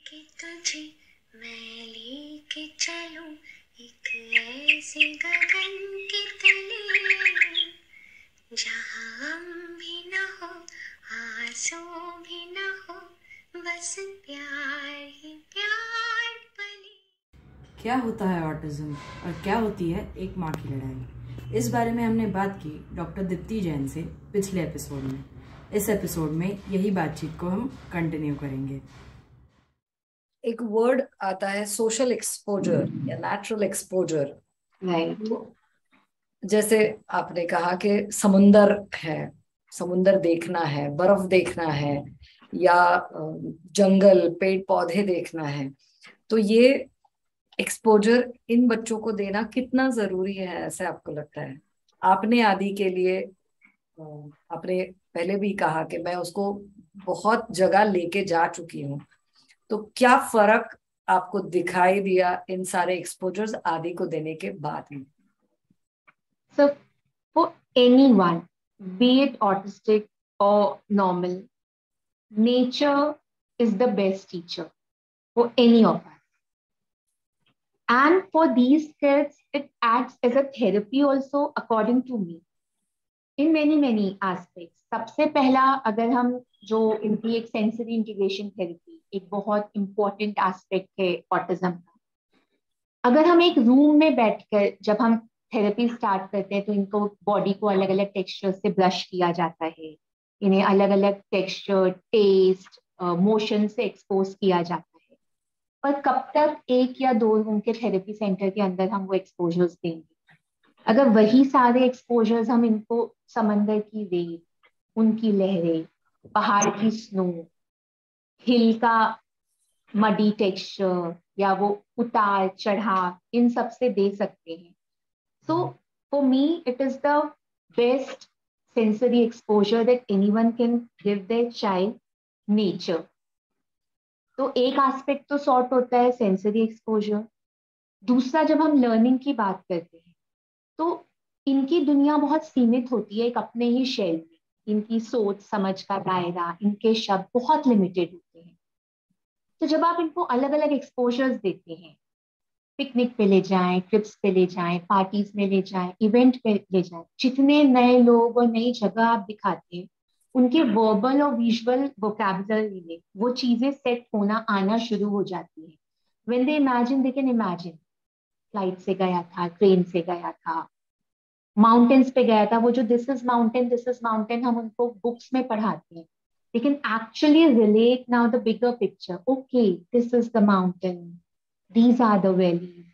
कि तुझे मैं लेके चलूं एक ऐसे गगन के तले, जहाँ गम भी न हो आंसू भी न हो, बस प्यार ही प्यार पले। क्या होता है ऑटिज्म और क्या होती है एक माँ की लड़ाई, इस बारे में हमने बात की डॉक्टर दीप्ति जैन से पिछले एपिसोड में। इस एपिसोड में यही बातचीत को हम कंटिन्यू करेंगे। एक वर्ड आता है सोशल एक्सपोजर या नेचुरल एक्सपोजर। राइट। जैसे आपने कहा कि समुंदर है, समुंदर देखना है, बर्फ देखना है, या जंगल पेड़ पौधे देखना है, तो ये एक्सपोजर इन बच्चों को देना कितना जरूरी है, ऐसे आपको लगता है? आपने आदि के लिए आपने पहले भी कहा कि मैं उसको बहुत जगह लेके जा चुकी हूँ, तो क्या फर्क आपको दिखाई दिया इन सारे एक्सपोजर्स आदि को देने के बाद में? So for anyone, be it autistic or normal, nature is the best teacher for any of us. And for these kids, it acts as a therapy also, according to me, in many aspects. सबसे पहला, अगर हम जो इनकी एक sensory integration therapy एक बहुत important aspect है ऑटिज्म का, अगर हम एक रूम में बैठकर जब हम थेरेपी स्टार्ट करते हैं तो इनको बॉडी को अलग अलग टेक्सचर से ब्रश किया जाता है, इन्हें अलग अलग टेक्सचर, टेस्ट, मोशन से एक्सपोज किया जाता है। और कब तक एक या दो रूम के थेरेपी सेंटर के अंदर हम वो एक्सपोजर्स देंगे? अगर वही सारे एक्सपोजर्स हम इनको समंदर की रेत, उनकी लहरें, पहाड़ की स्नो, हिल का मडी टेक्सचर या वो उतार चढ़ाव, इन सब से दे सकते हैं। So for me it is the best sensory exposure that anyone can give their child, nature. तो एक एस्पेक्ट तो सॉर्ट होता है सेंसरी एक्सपोजर। दूसरा, जब हम लर्निंग की बात करते हैं तो इनकी दुनिया बहुत सीमित होती है एक अपने ही शेल में, इनकी सोच समझ का दायरा, इनके शब्द बहुत लिमिटेड होते हैं। तो जब आप इनको अलग अलग एक्सपोजर्स देते हैं, पिकनिक पे ले जाएं, ट्रिप्स पे ले जाएं, पार्टीज में ले जाएं, इवेंट पे ले जाएं, जितने नए लोग और नई जगह आप दिखाते हैं, उनके वर्बल और विजुअल वोकैबुलरी में वो चीजें सेट होना आना शुरू हो जाती है। When they imagine, they can imagine flight से गया था, ट्रेन से गया था, माउंटेन्स पे गया था। वो जो this is mountain, this is mountain हम उनको बुक्स में पढ़ाते हैं, लेकिन actually relate now the bigger picture. Okay, this is the mountain, these are the valleys,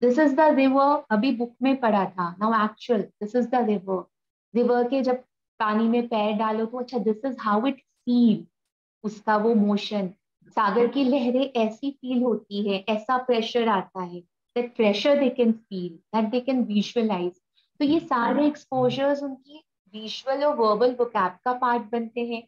this is the river, अभी बुक में पढ़ा था, now actual this is the river। River के जब पानी में पैर डालो तो अच्छा, this is how it feel, उसका वो मोशन। सागर की लहरें ऐसी फील होती है, ऐसा प्रेशर आता है, that pressure they can feel, that they can visualize। तो ये सारे एक्सपोजर्स उनकी विजुअल और वर्बल वोकैब का पार्ट बनते हैं।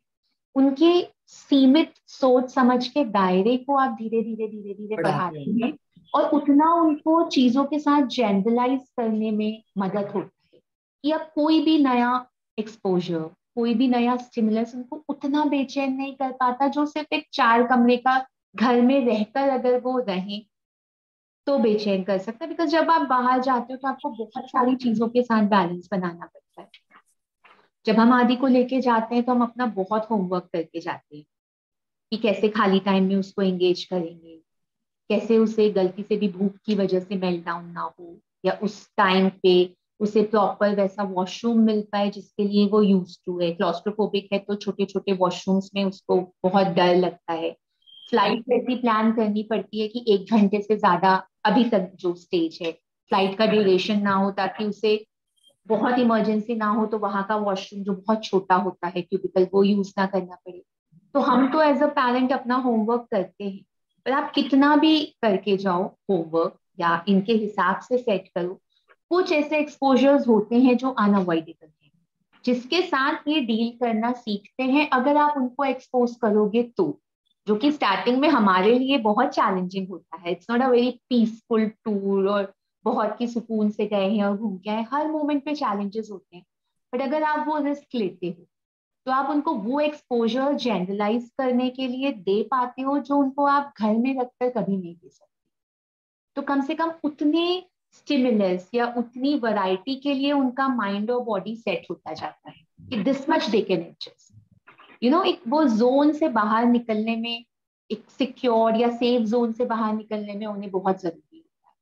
उनके सीमित सोच समझ के दायरे को आप धीरे धीरे धीरे धीरे बढ़ाते हैं और उतना उनको चीजों के साथ जनरलाइज करने में मदद होती है कि अब कोई भी नया एक्सपोजर, कोई भी नया स्टिमुलस उनको उतना बेचैन नहीं कर पाता जो सिर्फ एक 4 कमरे का घर में रहकर अगर वो रहे तो बेचैन कर सकता है। बिकॉज जब आप बाहर जाते हो तो आपको बहुत सारी चीजों के साथ बैलेंस बनाना पड़ता है। जब हम आदि को लेके जाते हैं तो हम अपना बहुत होमवर्क करके जाते हैं कि कैसे खाली टाइम में उसको एंगेज करेंगे, कैसे उसे गलती से भी भूख की वजह से मेल्ट डाउन ना हो, या उस टाइम पे उसे प्रॉपर वैसा वॉशरूम मिल पाए जिसके लिए वो यूज टू है। क्लॉस्ट्रोफोबिक है तो छोटे छोटे वॉशरूम्स में उसको बहुत डर लगता है। फ्लाइट ऐसी प्लान करनी पड़ती है कि 1 घंटे से ज्यादा, अभी तक जो स्टेज है, फ्लाइट का ड्यूरेशन ना हो, ताकि उसे बहुत इमरजेंसी ना हो तो वहां का वॉशरूम जो बहुत छोटा होता है क्यूबिकल, वो यूज ना करना पड़े। तो हम तो एज अ पेरेंट अपना होमवर्क करते हैं, पर आप कितना भी करके जाओ होमवर्क या इनके हिसाब से सेट करो, कुछ ऐसे एक्सपोजर्स होते हैं जो अनअवॉइडेबल हैं, जिसके साथ ये डील करना सीखते हैं अगर आप उनको एक्सपोज करोगे तो, जो कि स्टार्टिंग में हमारे लिए बहुत चैलेंजिंग होता है। It's not a very peaceful tour और बहुत ही सुकून से गए हैं और घूम के आए, हर मोमेंट पे चैलेंजेस होते हैं। बट अगर आप वो रिस्क लेते हो तो आप उनको वो एक्सपोजर जनरलाइज करने के लिए दे पाते हो जो उनको आप घर में रखकर कभी नहीं दे सकते। तो कम से कम उतने स्टिमुलस या उतनी वैरायटी के लिए उनका माइंड और बॉडी सेट होता जाता है कि this much they can adjust. एक वो जोन से बाहर निकलने में, एक सिक्योर या सेफ जोन से बाहर निकलने में उन्हें बहुत जरूरी होता है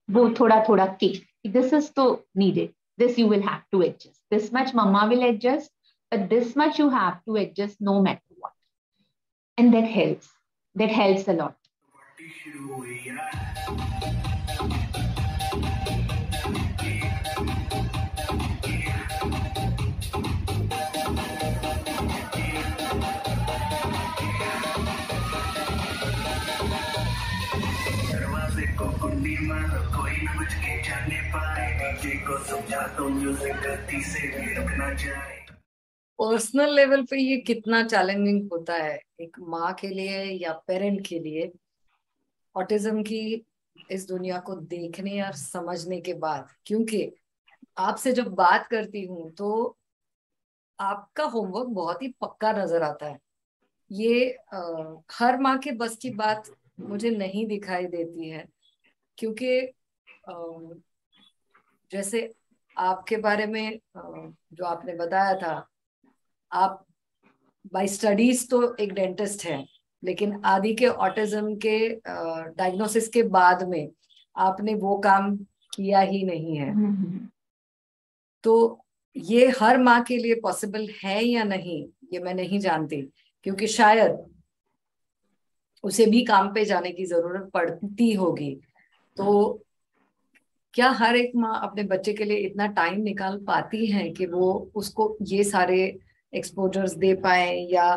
वो थोड़ा थोड़ा किक, दिस इज तो needed, this you will have to adjust, this much mama will adjust, but this much you have to adjust no matter what, and that helps a lot. कोई न बच के जाने पाए, डीजे को समझा तो म्यूजिक गलती से भी रुक ना जाए। पर्सनल लेवल पे ये कितना चैलेंजिंग होता है एक माँ के लिए या पेरेंट के लिए, ऑटिज्म की इस दुनिया को देखने और समझने के बाद। क्योंकि आपसे जब बात करती हूँ तो आपका होमवर्क बहुत ही पक्का नजर आता है। ये हर माँ के बस की बात मुझे नहीं दिखाई देती है, क्योंकि जैसे आपके बारे में जो आपने बताया था, आप बाय स्टडीज तो एक डेंटिस्ट हैं, लेकिन आदि के ऑटिज्म के डायग्नोसिस के बाद में आपने वो काम किया ही नहीं है। तो ये हर माँ के लिए पॉसिबल है या नहीं ये मैं नहीं जानती, क्योंकि शायद उसे भी काम पे जाने की जरूरत पड़ती होगी। तो क्या हर एक माँ अपने बच्चे के लिए इतना टाइम निकाल पाती है कि वो उसको ये सारे एक्सपोजर्स दे पाए, या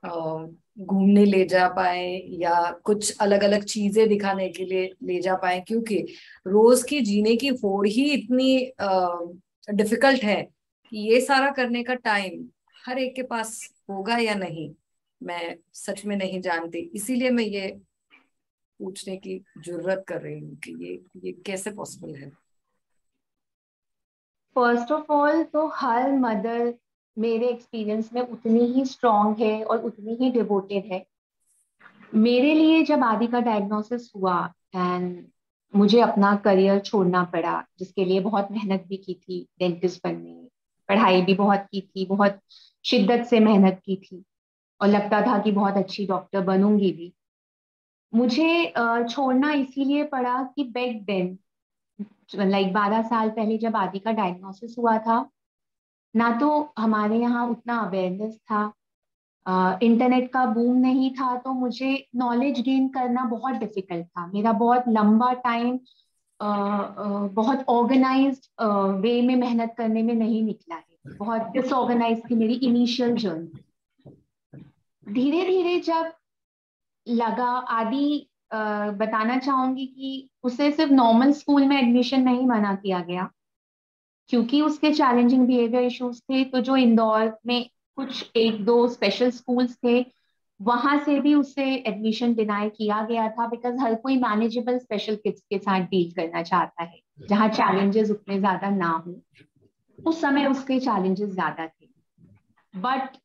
घूमने ले जा पाए, या कुछ अलग अलग चीजें दिखाने के लिए ले जा पाए? क्योंकि रोज की जीने की होड़ ही इतनी डिफिकल्ट है कि ये सारा करने का टाइम हर एक के पास होगा या नहीं, मैं सच में नहीं जानती। इसीलिए मैं ये पूछने की जरूरत कर रही हूँ कि ये कैसे पॉसिबल है। फर्स्ट ऑफ ऑल तो हर मदर मेरे एक्सपीरियंस में उतनी ही स्ट्रांग है और उतनी ही डिवोटेड है। मेरे लिए जब आदि का डायग्नोसिस हुआ एंड मुझे अपना करियर छोड़ना पड़ा, जिसके लिए बहुत मेहनत भी की थी, डेंटिस्ट बनने, पढ़ाई भी बहुत की थी, बहुत शिद्दत से मेहनत की थी और लगता था कि बहुत अच्छी डॉक्टर बनूंगी भी। मुझे छोड़ना इसीलिए पड़ा कि बैक देन, लाइक 12 साल पहले जब आदि का डायग्नोसिस हुआ था, ना तो हमारे यहाँ उतना अवेयरनेस था, इंटरनेट का बूम नहीं था, तो मुझे नॉलेज गेन करना बहुत डिफिकल्ट था। मेरा बहुत लंबा टाइम बहुत ऑर्गेनाइज्ड वे में मेहनत करने में नहीं निकला है, बहुत डिसऑर्गेनाइज थी मेरी इनिशियल जर्नी। धीरे धीरे जब लगा, आदि बताना चाहूंगी कि उसे सिर्फ नॉर्मल स्कूल में एडमिशन नहीं मना किया गया, क्योंकि उसके चैलेंजिंग बिहेवियर इश्यूज थे। तो जो इंदौर में कुछ 1-2 स्पेशल स्कूल्स थे, वहां से भी उसे एडमिशन डिनाई किया गया था, बिकॉज हर कोई मैनेजेबल स्पेशल किड्स के साथ डील करना चाहता है, जहाँ चैलेंजेस उतने ज्यादा ना हो। उस समय उसके चैलेंजेस ज्यादा थे, but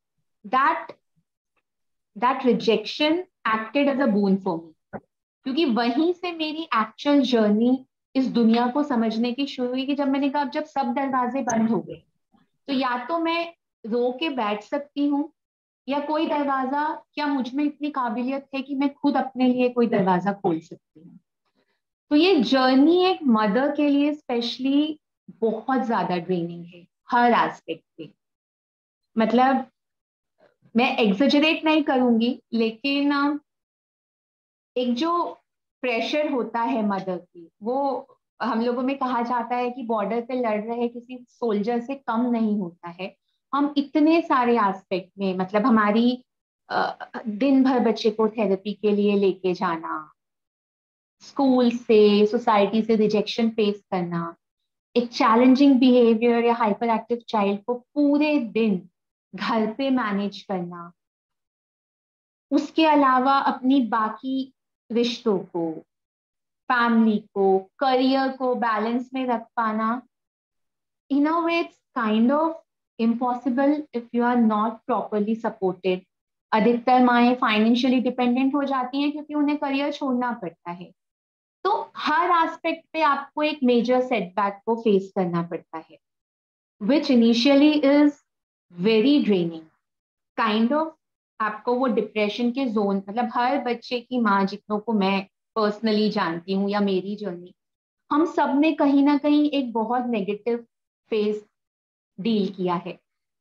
that rejection acted as a boon for me, क्योंकि वहीं से मेरी एक्चुअल जर्नी इस दुनिया को समझने की शुरू हुई। कि जब मैंने कहा जब सब दरवाजे बंद हो गए, तो या तो मैं रो के बैठ सकती हूँ, या कोई दरवाजा, क्या मुझ में इतनी काबिलियत है कि मैं खुद अपने लिए कोई दरवाजा खोल सकती हूँ। तो ये जर्नी एक मदर के लिए स्पेशली बहुत ज्यादा ड्रेनिंग है हर एस्पेक्ट पे। मतलब मैं एग्जेजरेट नहीं करूंगी, लेकिन एक जो प्रेशर होता है मदर की, वो हम लोगों में कहा जाता है कि बॉर्डर पे लड़ रहे किसी सोल्जर से कम नहीं होता है। हम इतने सारे एस्पेक्ट में, मतलब हमारी दिन भर बच्चे को थेरेपी के लिए लेके जाना, स्कूल से, सोसाइटी से रिजेक्शन फेस करना, एक चैलेंजिंग बिहेवियर या हाइपर एक्टिव चाइल्ड को पूरे दिन घर पे मैनेज करना, उसके अलावा अपनी बाकी रिश्तों को, फैमिली को, करियर को बैलेंस में रख पाना, in a way it's kind of impossible if you are not properly supported. अधिकतर माएँ फाइनेंशियली डिपेंडेंट हो जाती हैं क्योंकि उन्हें करियर छोड़ना पड़ता है। तो हर एस्पेक्ट पे आपको एक मेजर सेटबैक को फेस करना पड़ता है, which initially is very draining kind of. आपको वो डिप्रेशन के जोन, मतलब हर बच्चे की माँ जितनों को मैं पर्सनली जानती हूँ या मेरी जर्नी, हम सब ने कहीं ना कहीं एक बहुत नेगेटिव फेज डील किया है।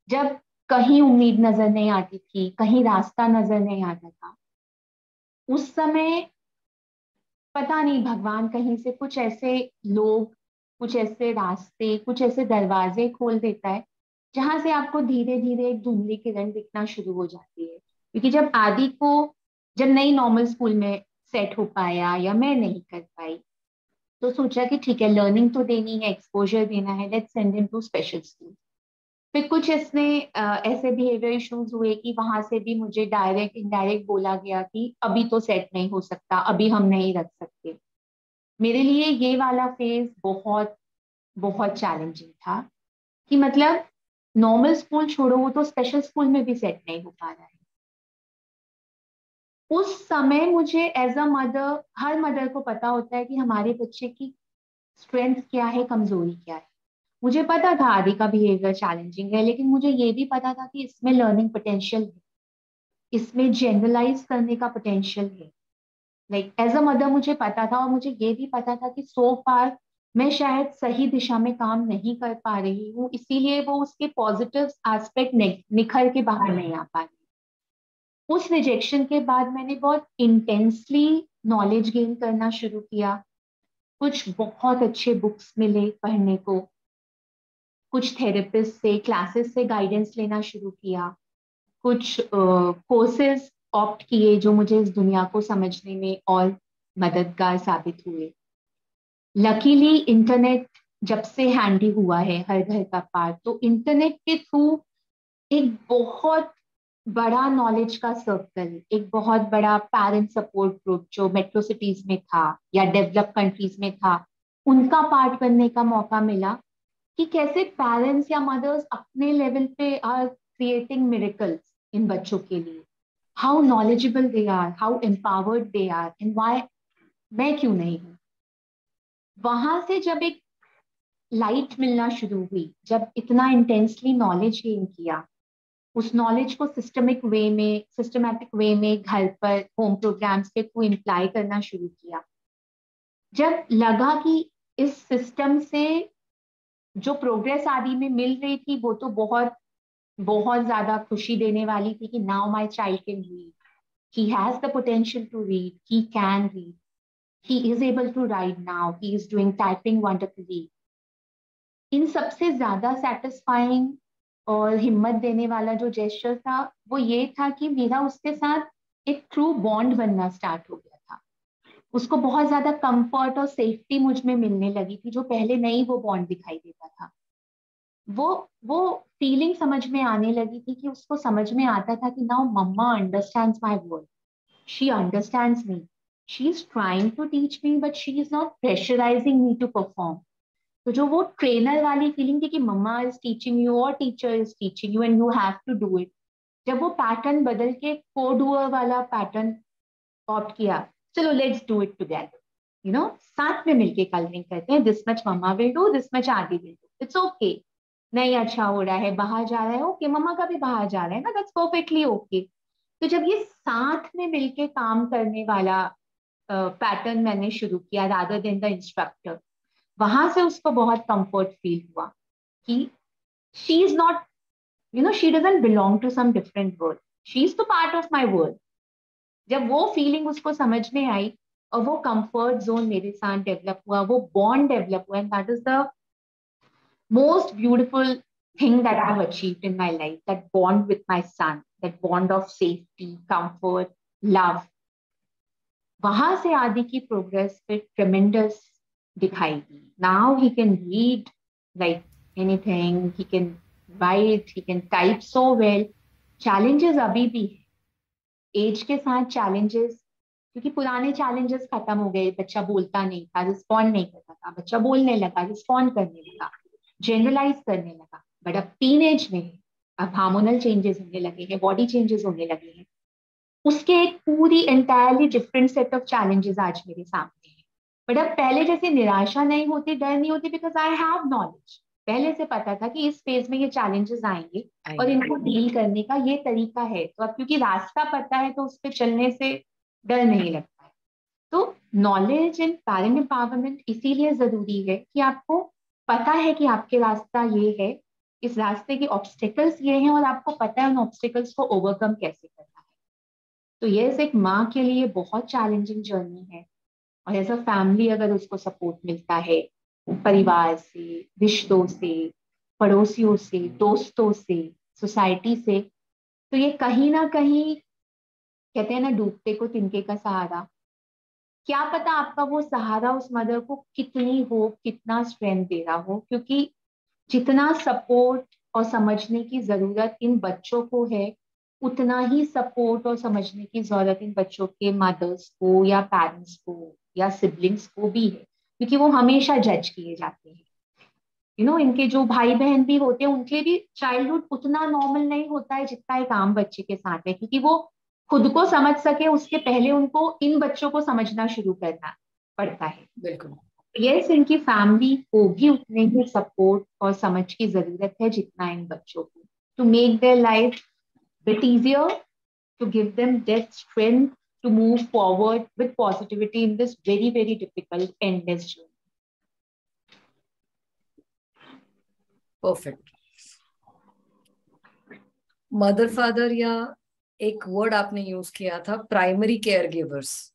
जब कहीं उम्मीद नजर नहीं आती थी, कहीं रास्ता नजर नहीं आता था, उस समय पता नहीं भगवान कहीं से कुछ ऐसे लोग, कुछ ऐसे रास्ते, कुछ ऐसे दरवाजे खोल देता है जहां से आपको धीरे धीरे एक धुंधली किरण दिखना शुरू हो जाती है। क्योंकि जब आदि को, जब नई नॉर्मल स्कूल में सेट हो पाया या मैं नहीं कर पाई, तो सोचा कि ठीक है, लर्निंग तो देनी है, एक्सपोजर देना है, let's send him to special school. फिर कुछ इसमें ऐसे बिहेवियर इश्यूज हुए कि वहां से भी मुझे डायरेक्ट इनडायरेक्ट बोला गया कि अभी तो सेट नहीं हो सकता, अभी हम नहीं रख सकते। मेरे लिए ये वाला फेज बहुत बहुत चैलेंजिंग था कि मतलब नॉर्मल स्कूल छोड़ो, वो तो स्पेशल स्कूल में भी सेट नहीं हो पा रहा है। उस समय मुझे एज अ मदर, हर मदर को पता होता है कि हमारे बच्चे की स्ट्रेंथ क्या है, कमजोरी क्या है। मुझे पता था आदि का बिहेवियर चैलेंजिंग है, लेकिन मुझे ये भी पता था कि इसमें लर्निंग पोटेंशियल है, इसमें जनरलाइज करने का पोटेंशियल है। लाइक एज अ मदर मुझे पता था, और मुझे ये भी पता था कि सो फार मैं शायद सही दिशा में काम नहीं कर पा रही हूँ, इसीलिए वो उसके पॉजिटिव एस्पेक्ट निखर के बाहर नहीं आ पा रही। उस रिजेक्शन के बाद मैंने बहुत इंटेंसली नॉलेज गेन करना शुरू किया। कुछ बहुत अच्छे बुक्स मिले पढ़ने को, कुछ थेरेपिस्ट से, क्लासेस से गाइडेंस लेना शुरू किया, कुछ कोर्सेज ऑप्ट किए जो मुझे इस दुनिया को समझने में और मददगार साबित हुए। लकीली इंटरनेट जब से हैंडी हुआ है हर घर का पार्ट, तो इंटरनेट के थ्रू एक बहुत बड़ा नॉलेज का सर्कल, एक बहुत बड़ा पेरेंट सपोर्ट ग्रुप जो मेट्रो सिटीज में था या डेवलप कंट्रीज में था, उनका पार्ट बनने का मौका मिला कि कैसे पेरेंट्स या मदर्स अपने लेवल पे आर क्रिएटिंग मिरेकल्स इन बच्चों के लिए। How knowledgeable they are, how empowered they are, and why मैं क्यों नहीं हूँ। वहां से जब एक लाइट मिलना शुरू हुई, जब इतना इंटेंसली नॉलेज गेन किया, उस नॉलेज को सिस्टमेटिक वे में घर पर होम प्रोग्राम्स के थ्रू इम्प्लाई करना शुरू किया, जब लगा कि इस सिस्टम से जो प्रोग्रेस आदि में मिल रही थी वो तो बहुत बहुत ज्यादा खुशी देने वाली थी कि now my child can read, he has the potential to read, he can read, he is able to write now, he is doing typing wonderfully. इन सबसे ज्यादा सेटिस्फाइंग और हिम्मत देने वाला जो जेस्चर था वो ये था कि मेरा उसके साथ एक ट्रू बॉन्ड बनना स्टार्ट हो गया था। उसको बहुत ज्यादा कंफर्ट और सेफ्टी मुझ में मिलने लगी थी, जो पहले नहीं वो बॉन्ड दिखाई देता था। वो फीलिंग समझ में आने लगी थी कि उसको समझ में आता था कि now mama understands my word, she understands me, she is trying to teach me but she is not pressurising me to perform. तो जो वो ट्रेनर वाली फीलिंग थी कि मम्मा इज टीचिंग यू और teacher is teaching you and you have to do it, जब वो pattern बदल के को डूअर वाला पैटर्न ऑप्ट किया, चलो let's do it together, you know, साथ में मिलके कलरिंग करते हैं, this much mama will do, this much Aadi will do, it's okay. नहीं अच्छा हो रहा है, बाहर जा रहा है, ओके, मम्मा का भी बाहर जा रहा है ना, दैट्स परफेक्टली ओके। तो जब ये साथ में मिलके काम करने वाला पैटर्न मैंने शुरू किया रादर देन द इंस्ट्रक्टर, वहां से उसको बहुत कंफर्ट फील हुआ कि she is not, you know, she doesn't belong to some different world, she is तो पार्ट ऑफ माई वर्ल्ड। जब वो फीलिंग उसको समझ में आई और वो कंफर्ट जोन मेरे साथ डेवलप हुआ, वो बॉन्ड डेवलप हुआ, and that is the most beautiful thing that I've achieved in my life, that bond with my son, that bond of safety, comfort, love. वहां से आदि की प्रोग्रेस पे ट्रेमेंडस दिखाई दी। Now he can read like anything, he can write, he can type so well. Challenges अभी भी है, एज के साथ चैलेंजेस, क्योंकि पुराने चैलेंजेस खत्म हो गए, बच्चा बोलता नहीं था, रिस्पॉन्ड नहीं करता था, बच्चा बोलने लगा, रिस्पॉन्ड करने लगा, जनरलाइज करने लगा। बट अब टीनेज में अब हार्मोनल चेंजेस होने लगे हैं, बॉडी चेंजेस होने लगे हैं, उसके एक पूरी entirely different set of challenges आज मेरे सामने हैं। बट अब पहले जैसे निराशा नहीं होती, डर नहीं होती, बिकॉज आई हैव नॉलेज। पहले से पता था कि इस फेज में ये चैलेंजेस आएंगे और इनको डील करने का ये तरीका है, तो अब क्योंकि रास्ता पता है तो उस पर चलने से डर नहीं लगता है। तो नॉलेज एंड पेरेंट एम्पावरमेंट इसीलिए जरूरी है कि आपको पता है कि आपके रास्ता ये है, इस रास्ते के ऑब्स्टिकल्स ये हैं और आपको पता है उन ऑब्स्टिकल्स को ओवरकम कैसे करना है। तो ये एक माँ के लिए बहुत चैलेंजिंग जर्नी है, और एज अ फैमिली अगर उसको सपोर्ट मिलता है परिवार से, रिश्तों से, पड़ोसियों से, दोस्तों से, सोसाइटी से, तो ये कहीं ना कहीं कहते हैं ना, डूबते को तिनके का सहारा। क्या पता आपका वो सहारा उस मदर को कितनी होप, कितना स्ट्रेंथ दे रहा हो, क्योंकि जितना सपोर्ट और समझने की जरूरत इन बच्चों को है, उतना ही सपोर्ट और समझने की जरूरत इन बच्चों के मदर्स को या पेरेंट्स को या सिबलिंग्स को भी है, क्योंकि वो हमेशा जज किए जाते हैं। इनके जो भाई बहन भी होते हैं, उनके भी चाइल्डहुड उतना नॉर्मल नहीं होता है जितना एक आम बच्चे के साथ है, क्योंकि वो खुद को समझ सके उसके पहले उनको इन बच्चों को समझना शुरू करना पड़ता है। बिल्कुल। यस, इनकी फैमिली को भी उतने ही सपोर्ट और समझ की जरूरत है जितना इन बच्चों को, to make their life bit easier, to give them that strength to move forward with positivity in this very very difficult endless journey. Perfect. Mother father, या एक वर्ड आपने यूज किया था प्राइमरी केयर गिवर्स,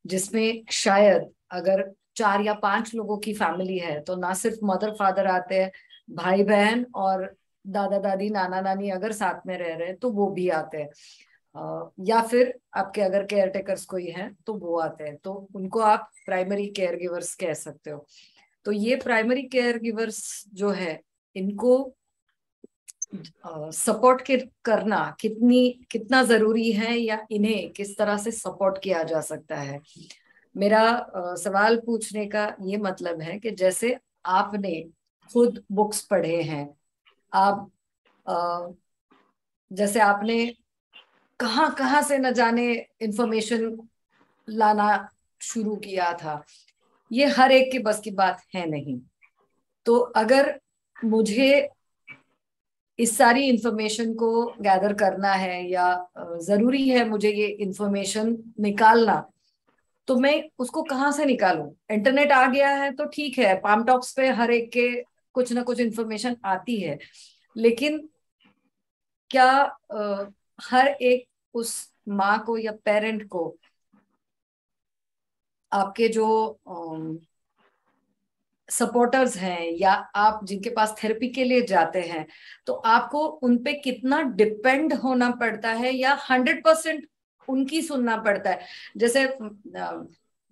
जिसमें शायद अगर 4 या 5 लोगों की फैमिली है तो ना सिर्फ मदर फादर आते हैं, भाई बहन और दादा दादी नाना नानी अगर साथ में रह रहे हैं तो वो भी आते हैं, या फिर आपके अगर केयर टेकर्स कोई हैं तो वो आते हैं, तो उनको आप प्राइमरी केयर गिवर्स कह सकते हो। तो ये प्राइमरी केयर गिवर्स जो है, इनको सपोर्ट करना कितना जरूरी है, या इन्हें किस तरह से सपोर्ट किया जा सकता है। मेरा सवाल पूछने का ये मतलब है कि जैसे आपने खुद बुक्स पढ़े हैं, आप जैसे आपने कहाँ कहाँ से न जाने इंफॉर्मेशन लाना शुरू किया था, ये हर एक के बस की बात है नहीं। तो अगर मुझे इस सारी इंफॉर्मेशन को गैदर करना है या जरूरी है मुझे ये इंफॉर्मेशन निकालना, तो मैं उसको कहाँ से निकालूं? इंटरनेट आ गया है तो ठीक है, पाम टॉप्स पे हर एक के कुछ ना कुछ इंफॉर्मेशन आती है, लेकिन क्या हर एक उस माँ को या पेरेंट को आपके जो सपोर्टर्स हैं या आप जिनके पास थेरेपी के लिए जाते हैं, तो आपको उनपे कितना डिपेंड होना पड़ता है या 100% उनकी सुनना पड़ता है? जैसे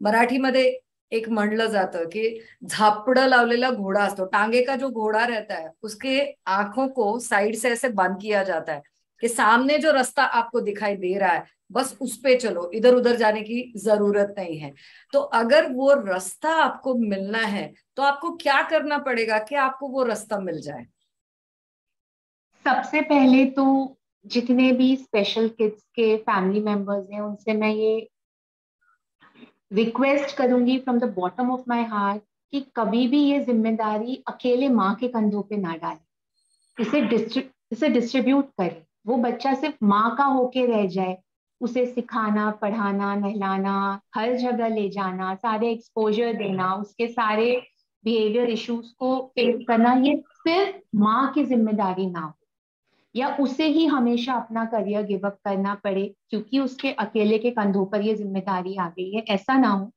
मराठीमध्ये एक म्हणलं जातं की झापडं लावलेला घोडा असतो, टांगे का जो घोड़ा रहता है उसके आंखों को साइड से ऐसे बंद किया जाता है कि सामने जो रास्ता आपको दिखाई दे रहा है बस उस पे चलो, इधर उधर जाने की जरूरत नहीं है। तो अगर वो रास्ता आपको मिलना है तो आपको क्या करना पड़ेगा कि आपको वो रास्ता मिल जाए? सबसे पहले तो जितने भी स्पेशल किड्स के फैमिली मेंबर्स हैं, उनसे मैं ये रिक्वेस्ट करूंगी from the bottom of my heart कि कभी भी ये जिम्मेदारी अकेले माँ के कंधों पे ना डालें, इसे डिस्ट्रीब्यूट करें। वो बच्चा सिर्फ माँ का होके रह जाए, उसे सिखाना, पढ़ाना, नहलाना, हर जगह ले जाना, सारे एक्सपोजर देना, उसके सारे बिहेवियर इश्यूज को फेस करना, ये सिर्फ माँ की जिम्मेदारी ना हो, या उसे ही हमेशा अपना करियर गिव अप करना पड़े क्योंकि उसके अकेले के कंधों पर ये जिम्मेदारी आ गई है। ऐसा ना हो,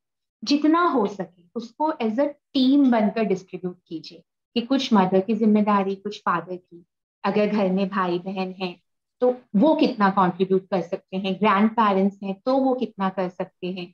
जितना हो सके उसको एज अ टीम बनकर डिस्ट्रीब्यूट कीजिए कि कुछ मदर की जिम्मेदारी, कुछ फादर की, अगर घर में भाई बहन हैं तो वो कितना कंट्रीब्यूट कर सकते हैं, ग्रैंड पेरेंट्स हैं तो वो कितना कर सकते हैं,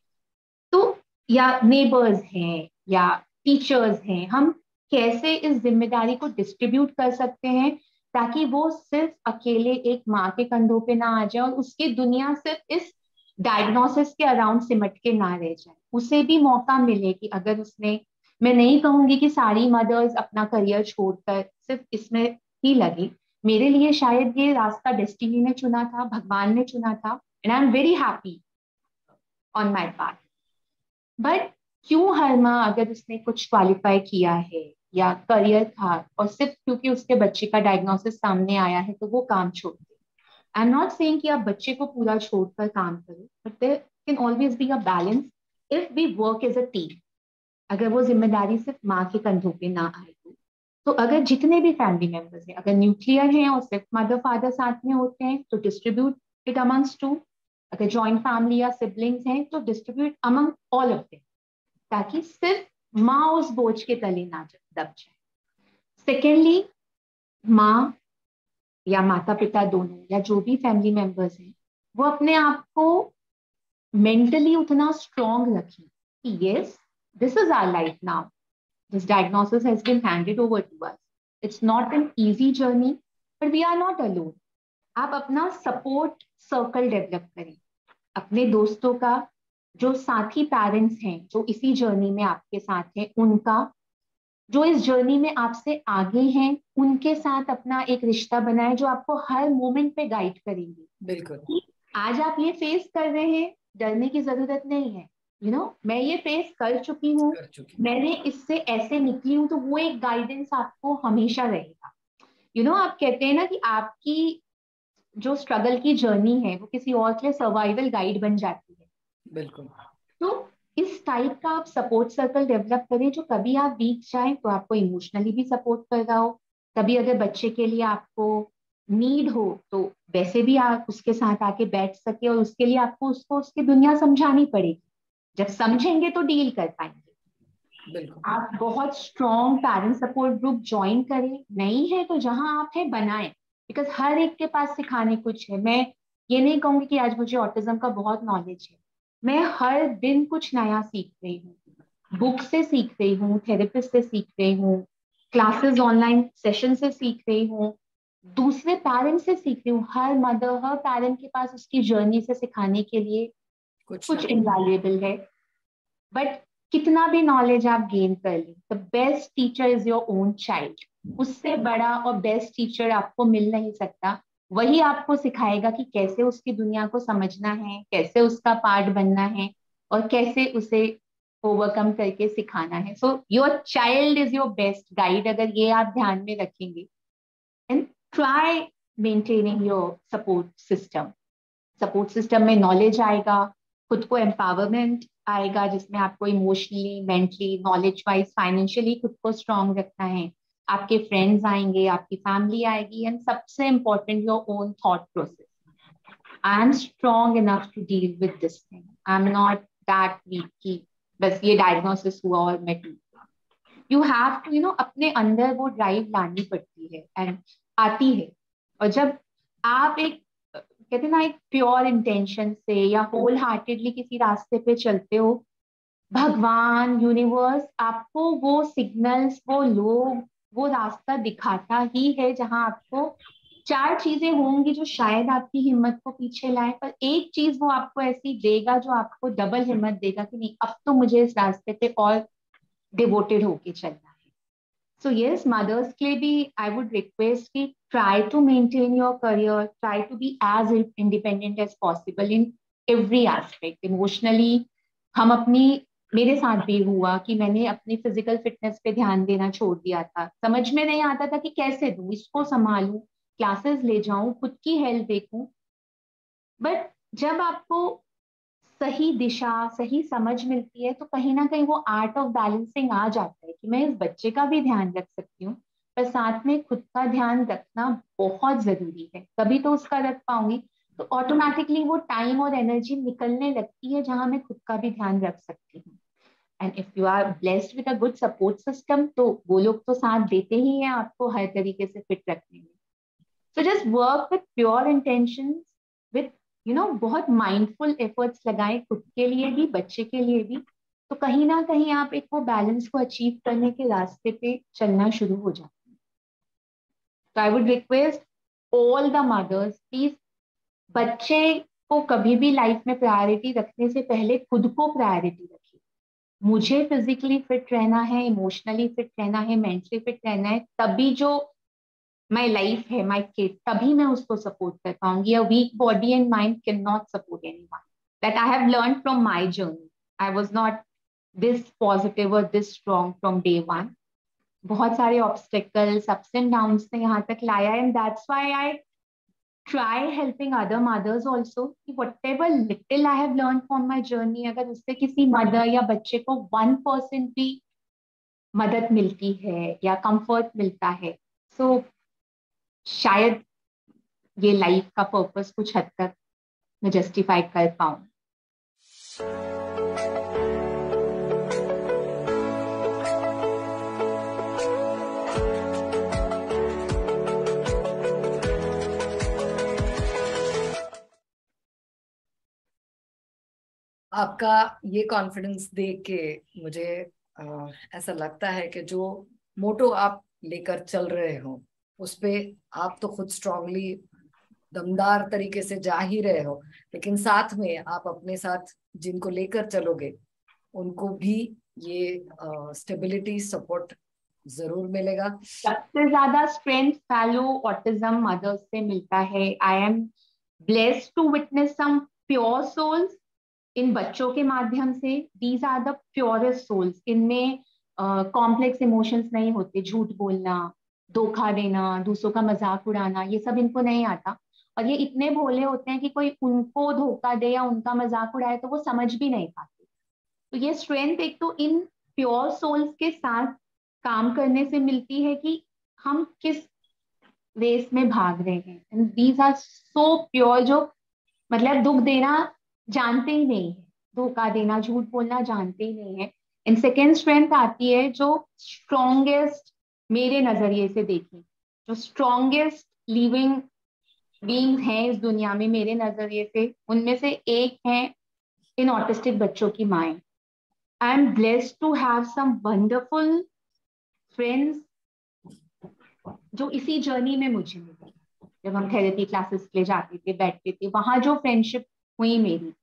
तो या नेबर्स हैं या टीचर्स हैं, हम कैसे इस जिम्मेदारी को डिस्ट्रीब्यूट कर सकते हैं ताकि वो सिर्फ अकेले एक माँ के कंधों पे ना आ जाए और उसकी दुनिया सिर्फ इस डायग्नोसिस के अराउंड सिमट के ना रह जाए। उसे भी मौका मिले कि अगर उसने, मैं नहीं कहूंगी कि सारी मदर्स अपना करियर छोड़कर सिर्फ इसमें ही लगे, मेरे लिए शायद ये रास्ता डेस्टिनी ने चुना था, भगवान ने चुना था, and I am very happy on my path. But क्यों हर माँ, अगर उसने कुछ क्वालिफाई किया है या करियर था और सिर्फ क्योंकि उसके बच्चे का डायग्नोसिस सामने आया है तो वो काम छोड़ दे? आई एम नॉट सेइंग कि आप बच्चे को पूरा छोड़कर काम करो, but there can always be a balance if we work as a team. अगर वो जिम्मेदारी सिर्फ माँ के कंधों पे ना आए तो अगर जितने भी फैमिली मेंबर्स हैं, अगर न्यूक्लियर हैं और सिर्फ मदर फादर साथ में होते हैं तो डिस्ट्रीब्यूट इट अमंग्स टू, अगर जॉइंट फैमिली या सिबलिंग्स हैं तो distribute among all of them, ताकि सिर्फ माँ उस बोझ के तले ना दब जाए। सेकेंडली, माँ या माता पिता दोनों या जो भी फैमिली मेंबर्स हैं वो अपने आप को मेंटली उतना स्ट्रॉन्ग रखें कि yes, this is our life now, this diagnosis has been handed over to us, it's not an easy journey but we are not alone। आप अपना सपोर्ट सर्कल डेवलप करें, अपने दोस्तों का, जो साथी पेरेंट्स हैं जो इसी जर्नी में आपके साथ हैं उनका, जो इस जर्नी में आपसे आगे हैं उनके साथ अपना एक रिश्ता बनाए जो आपको हर मोमेंट पे गाइड करेंगे। बिल्कुल। आज आप ये फेस कर रहे हैं, डरने की जरूरत नहीं है। मैं ये फेस कर चुकी हूँ, मैंने इससे ऐसे निकली हूँ, तो वो एक गाइडेंस आपको हमेशा रहेगा। आप कहते हैं ना कि आपकी जो स्ट्रगल की जर्नी है वो किसी और के लिए सर्वाइवल गाइड बन जाती है। बिल्कुल। तो इस टाइप का आप सपोर्ट सर्कल डेवलप करें जो कभी आप वीक जाए तो आपको इमोशनली भी सपोर्ट कर रहा हो, कभी अगर बच्चे के लिए आपको नीड हो तो वैसे भी आप उसके साथ आके बैठ सके, और उसके लिए आपको उसको उसकी दुनिया समझानी पड़ेगी, जब समझेंगे तो डील कर पाएंगे। बिल्कुल। आप बहुत strong parent support group join करें, नहीं है तो जहां आप हैं बनाएं, बिकॉज हर एक के पास सिखाने कुछ है। मैं ये नहीं कहूंगी कि आज मुझे ऑटिज्म का बहुत नॉलेज है, मैं हर दिन कुछ नया सीख रही हूँ, बुक से सीख रही हूँ, थेरेपिस्ट से सीख रही हूँ, क्लासेस ऑनलाइन सेशन से सीख रही हूँ, दूसरे पेरेंट्स से सीख रही हूँ। हर मदर, हर पेरेंट के पास उसकी जर्नी से सिखाने के लिए कुछ इनवैल्यूएबल है। बट कितना भी नॉलेज आप गेन कर लें, the best teacher is your own child. उससे बड़ा और बेस्ट टीचर आपको मिल नहीं सकता। वही आपको सिखाएगा कि कैसे उसकी दुनिया को समझना है, कैसे उसका पार्ट बनना है, और कैसे उसे ओवरकम करके सिखाना है। So your child is your best guide, अगर ये आप ध्यान में रखेंगे। And try maintaining your support system में नॉलेज आएगा, खुद को एम्पावरमेंट आएगा, जिसमें आपको emotionally, mentally, knowledge wise, financially खुद को स्ट्रॉन्ग रखना है। आपके फ्रेंड्स आएंगे, आपकी फैमिली आएगी, एंड सबसे important your own thought process. I am strong enough to deal with this thing, I am not that weak कि बस ये डायग्नोसिस हुआ और मैं टूट गया। यू हैव टू अपने अंदर वो ड्राइव लानी पड़ती है, एंड आती है। और जब आप एक कहते ना एक प्योर इंटेंशन से या होल हार्टेडली किसी रास्ते पे चलते हो, भगवान, यूनिवर्स आपको वो सिग्नल्स, वो लोग, वो रास्ता दिखाता ही है, जहां आपको 4 चीजें होंगी जो शायद आपकी हिम्मत को पीछे लाए, पर एक चीज वो आपको ऐसी देगा जो आपको डबल हिम्मत देगा कि नहीं, अब तो मुझे इस रास्ते पे और डिवोटेड होके चलना है। So yes, mothers के लिए भी I would request कि try to maintain your career, try to be as independent as possible in every aspect. Emotionally, मेरे साथ भी हुआ कि मैंने अपनी फिजिकल फिटनेस पे ध्यान देना छोड़ दिया था। समझ में नहीं आता था कि कैसे दूं, इसको संभालूं, क्लासेस ले जाऊं, खुद की हेल्थ देखूं। बट जब आपको सही दिशा, सही समझ मिलती है तो कहीं ना कहीं वो आर्ट ऑफ बैलेंसिंग आ जाता है कि मैं इस बच्चे का भी ध्यान रख सकती हूँ, पर साथ में खुद का ध्यान रखना बहुत जरूरी है, तभी तो उसका रख पाऊंगी। तो ऑटोमेटिकली वो टाइम और एनर्जी निकलने लगती है जहां मैं खुद का भी ध्यान रख सकती हूँ। And if you are blessed with a good support system, तो वो लोग तो साथ देते ही हैं आपको हर तरीके से फिट रखने में। So just work with pure intentions, with बहुत माइंडफुल एफर्ट्स लगाएं, खुद के लिए भी, बच्चे के लिए भी, तो कहीं ना कहीं आप एक वो बैलेंस को अचीव करने के रास्ते पे चलना शुरू हो जाते हैं। तो I would request all the mothers, please बच्चे को कभी भी लाइफ में प्रायोरिटी रखने से पहले खुद को प्रायोरिटी रखिए। मुझे फिजिकली फिट रहना है, इमोशनली फिट रहना है, मेंटली फिट रहना है, तभी जो माई लाइफ है, माई किड, तभी मैं उसको सपोर्ट कर पाऊंगी. A weak body and mind can not support anyone. That I have learn from my journey. I was not this positive or this strong from day one. बहुत सारे obstacles, ups and downs ने यहाँ तक लाया, and that's why I try helping other mothers also. कि whatever little I have learned from my journey, अगर उससे किसी मदर या बच्चे को 1% भी मदद मिलती है या कंफर्ट मिलता है, सो शायद ये लाइफ का पर्पस कुछ हद तक मैं जस्टिफाई कर पाऊँ. आपका ये कॉन्फिडेंस देख के मुझे ऐसा लगता है कि जो मोटो आप लेकर चल रहे हो उस पे आप तो खुद स्ट्रांगली दमदार तरीके से जा ही रहे हो, लेकिन साथ में आप अपने साथ जिनको लेकर चलोगे उनको भी ये स्टेबिलिटी सपोर्ट जरूर मिलेगा. सबसे ज्यादा स्ट्रेंथ फैलो ऑटिज्म मदर्स से मिलता है. I am blessed to witness some pure souls इन बच्चों के माध्यम से. These are the purest souls. इनमें कॉम्प्लेक्स इमोशंस नहीं होते. झूठ बोलना, धोखा देना, दूसरों का मजाक उड़ाना, ये सब इनको नहीं आता. और ये इतने भोले होते हैं कि कोई उनको धोखा दे या उनका मजाक उड़ाए तो वो समझ भी नहीं पाते. तो ये स्ट्रेंथ एक तो इन प्योर सोल्स के साथ काम करने से मिलती है कि हम किस रेस में भाग रहे हैं. And these are so pure, जो मतलब दुख देना जानते ही नहीं है, धोखा देना, झूठ बोलना जानते ही नहीं है. एंड सेकेंड स्ट्रेंथ आती है जो स्ट्रॉन्गेस्ट, मेरे नजरिए से देखें, जो स्ट्रॉन्गेस्ट लिविंग बीइंग्स हैं इस दुनिया में मेरे नजरिए से, उनमें से एक है इन ऑटिस्टिक बच्चों की माएँ. I am blessed to have some wonderful friends जो इसी जर्नी में मुझे मिले. जब हम थेरेपी क्लासेस के लिए जाते थे, बैठते थे, वहां जो फ्रेंडशिप हुई मेरी,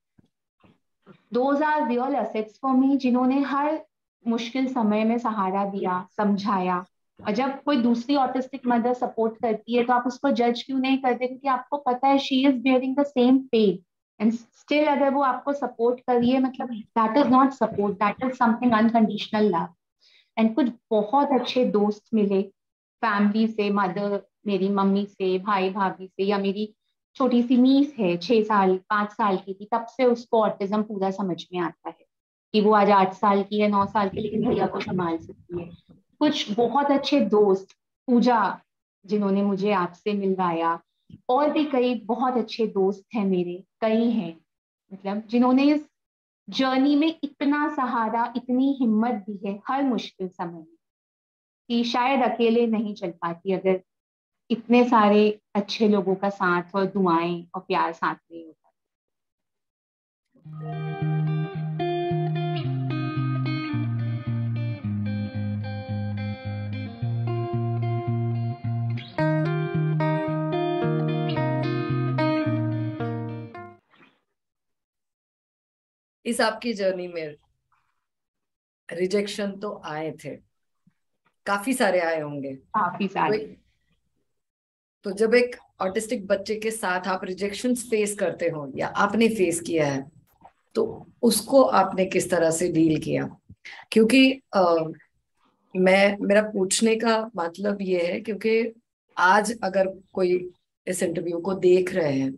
those are real assets for me, जिन्होंने हर मुश्किल समय में सहारा दिया, समझाया. और जब कोई दूसरी ऑटिस्टिक मदर सपोर्ट करती है तो आप उसको जज क्यों नहीं करते, क्योंकि आपको पता है she is bearing the same pain, and still अगर वो आपको सपोर्ट कर रही है, मतलब that is not support, that is something unconditional love. And कुछ बहुत अच्छे दोस्त मिले फैमिली से, मदर, मेरी मम्मी से, भाई भाभी से, या मेरी छोटी सी नीस है 6 साल 5 साल की थी, तब से उसको ऑटिज्म पूरा समझ में आता है कि वो आज 8 साल की है, 9 साल की, लेकिन भैया को संभाल सकती है. कुछ बहुत अच्छे दोस्त, पूजा, जिन्होंने मुझे आपसे मिलवाया, और भी कई बहुत अच्छे दोस्त हैं मेरे, कई हैं, मतलब जिन्होंने इस जर्नी में इतना सहारा, इतनी हिम्मत दी है हर मुश्किल समय में, कि शायद अकेले नहीं चल पाती अगर इतने सारे अच्छे लोगों का साथ और दुआएं और प्यार साथ नहीं होता. इस आपकी जर्नी में रिजेक्शन तो आए थे, काफी सारे आए होंगे. काफी सारे. तो जब एक ऑटिस्टिक बच्चे के साथ आप रिजेक्शन फेस करते हो या आपने फेस किया है, तो उसको आपने किस तरह से डील किया? क्योंकि मेरा पूछने का मतलब ये है, क्योंकि आज अगर कोई इस इंटरव्यू को देख रहे हैं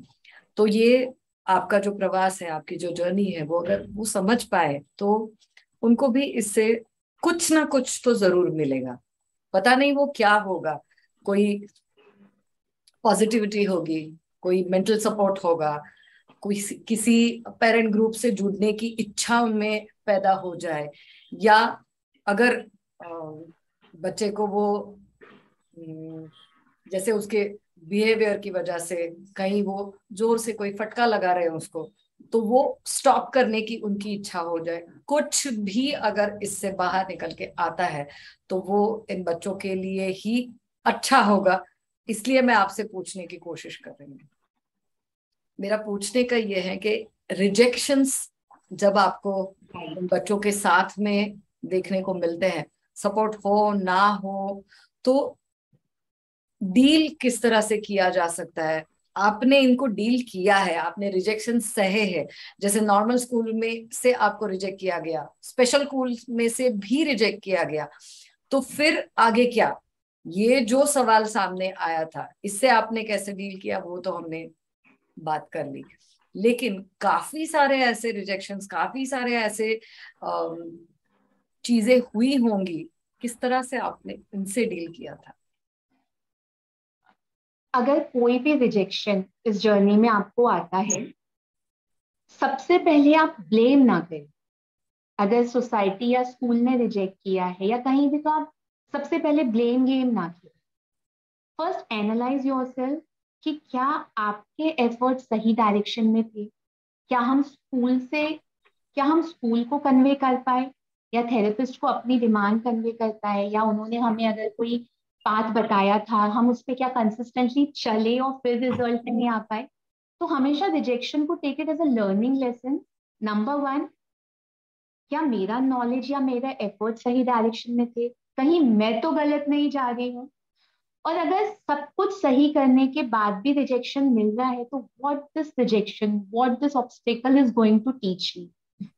तो ये आपका जो प्रवास है, आपकी जो जर्नी है, वो अगर वो समझ पाए तो उनको भी इससे कुछ ना कुछ तो जरूर मिलेगा. पता नहीं वो क्या होगा, कोई पॉजिटिविटी होगी, कोई मेंटल सपोर्ट होगा, कोई किसी पेरेंट ग्रुप से जुड़ने की इच्छा उनमें पैदा हो जाए, या अगर बच्चे को वो जैसे उसके बिहेवियर की वजह से कहीं वो जोर से कोई फटका लगा रहे हैं उसको, तो वो स्टॉप करने की उनकी इच्छा हो जाए. कुछ भी अगर इससे बाहर निकल के आता है तो वो इन बच्चों के लिए ही अच्छा होगा. इसलिए मैं आपसे पूछने की कोशिश कर रही हूँ. मेरा पूछने का ये है कि रिजेक्शंस जब आपको उन बच्चों के साथ में देखने को मिलते हैं, सपोर्ट हो ना हो, तो डील किस तरह से किया जा सकता है, आपने इनको डील किया है, आपने रिजेक्शन सहे है, जैसे नॉर्मल स्कूल में से आपको रिजेक्ट किया गया, स्पेशल स्कूल में से भी रिजेक्ट किया गया, तो फिर आगे क्या, ये जो सवाल सामने आया था इससे आपने कैसे डील किया वो तो हमने बात कर ली। लेकिन काफी सारे ऐसे रिजेक्शंस, काफी सारे ऐसे चीजें हुई होंगी, किस तरह से आपने इनसे डील किया था? अगर कोई भी रिजेक्शन इस जर्नी में आपको आता है, सबसे पहले आप ब्लेम ना करें। अगर सोसाइटी या स्कूल ने रिजेक्ट किया है या कहीं भी, तो आप सबसे पहले ब्लेम गेम ना खेलें। फर्स्ट एनालाइज योरसेल्फ कि क्या आपके एफर्ट सही डायरेक्शन में थे, क्या हम स्कूल को कन्वे कर पाए, या थेरेपिस्ट को अपनी डिमांड कन्वे कर पाए, या उन्होंने हमें अगर कोई पाथ बताया था हम उस पर क्या कंसिस्टेंटली चले और फिर रिजल्ट नहीं आ पाए। तो हमेशा रिजेक्शन को take it as a learning lesson. Number 1, क्या मेरा नॉलेज या मेरा एफर्ट सही डायरेक्शन में थे, कहीं मैं तो गलत नहीं जा रही हूँ। और अगर सब कुछ सही करने के बाद भी रिजेक्शन मिल रहा है, तो what this obstacle is going to teach me.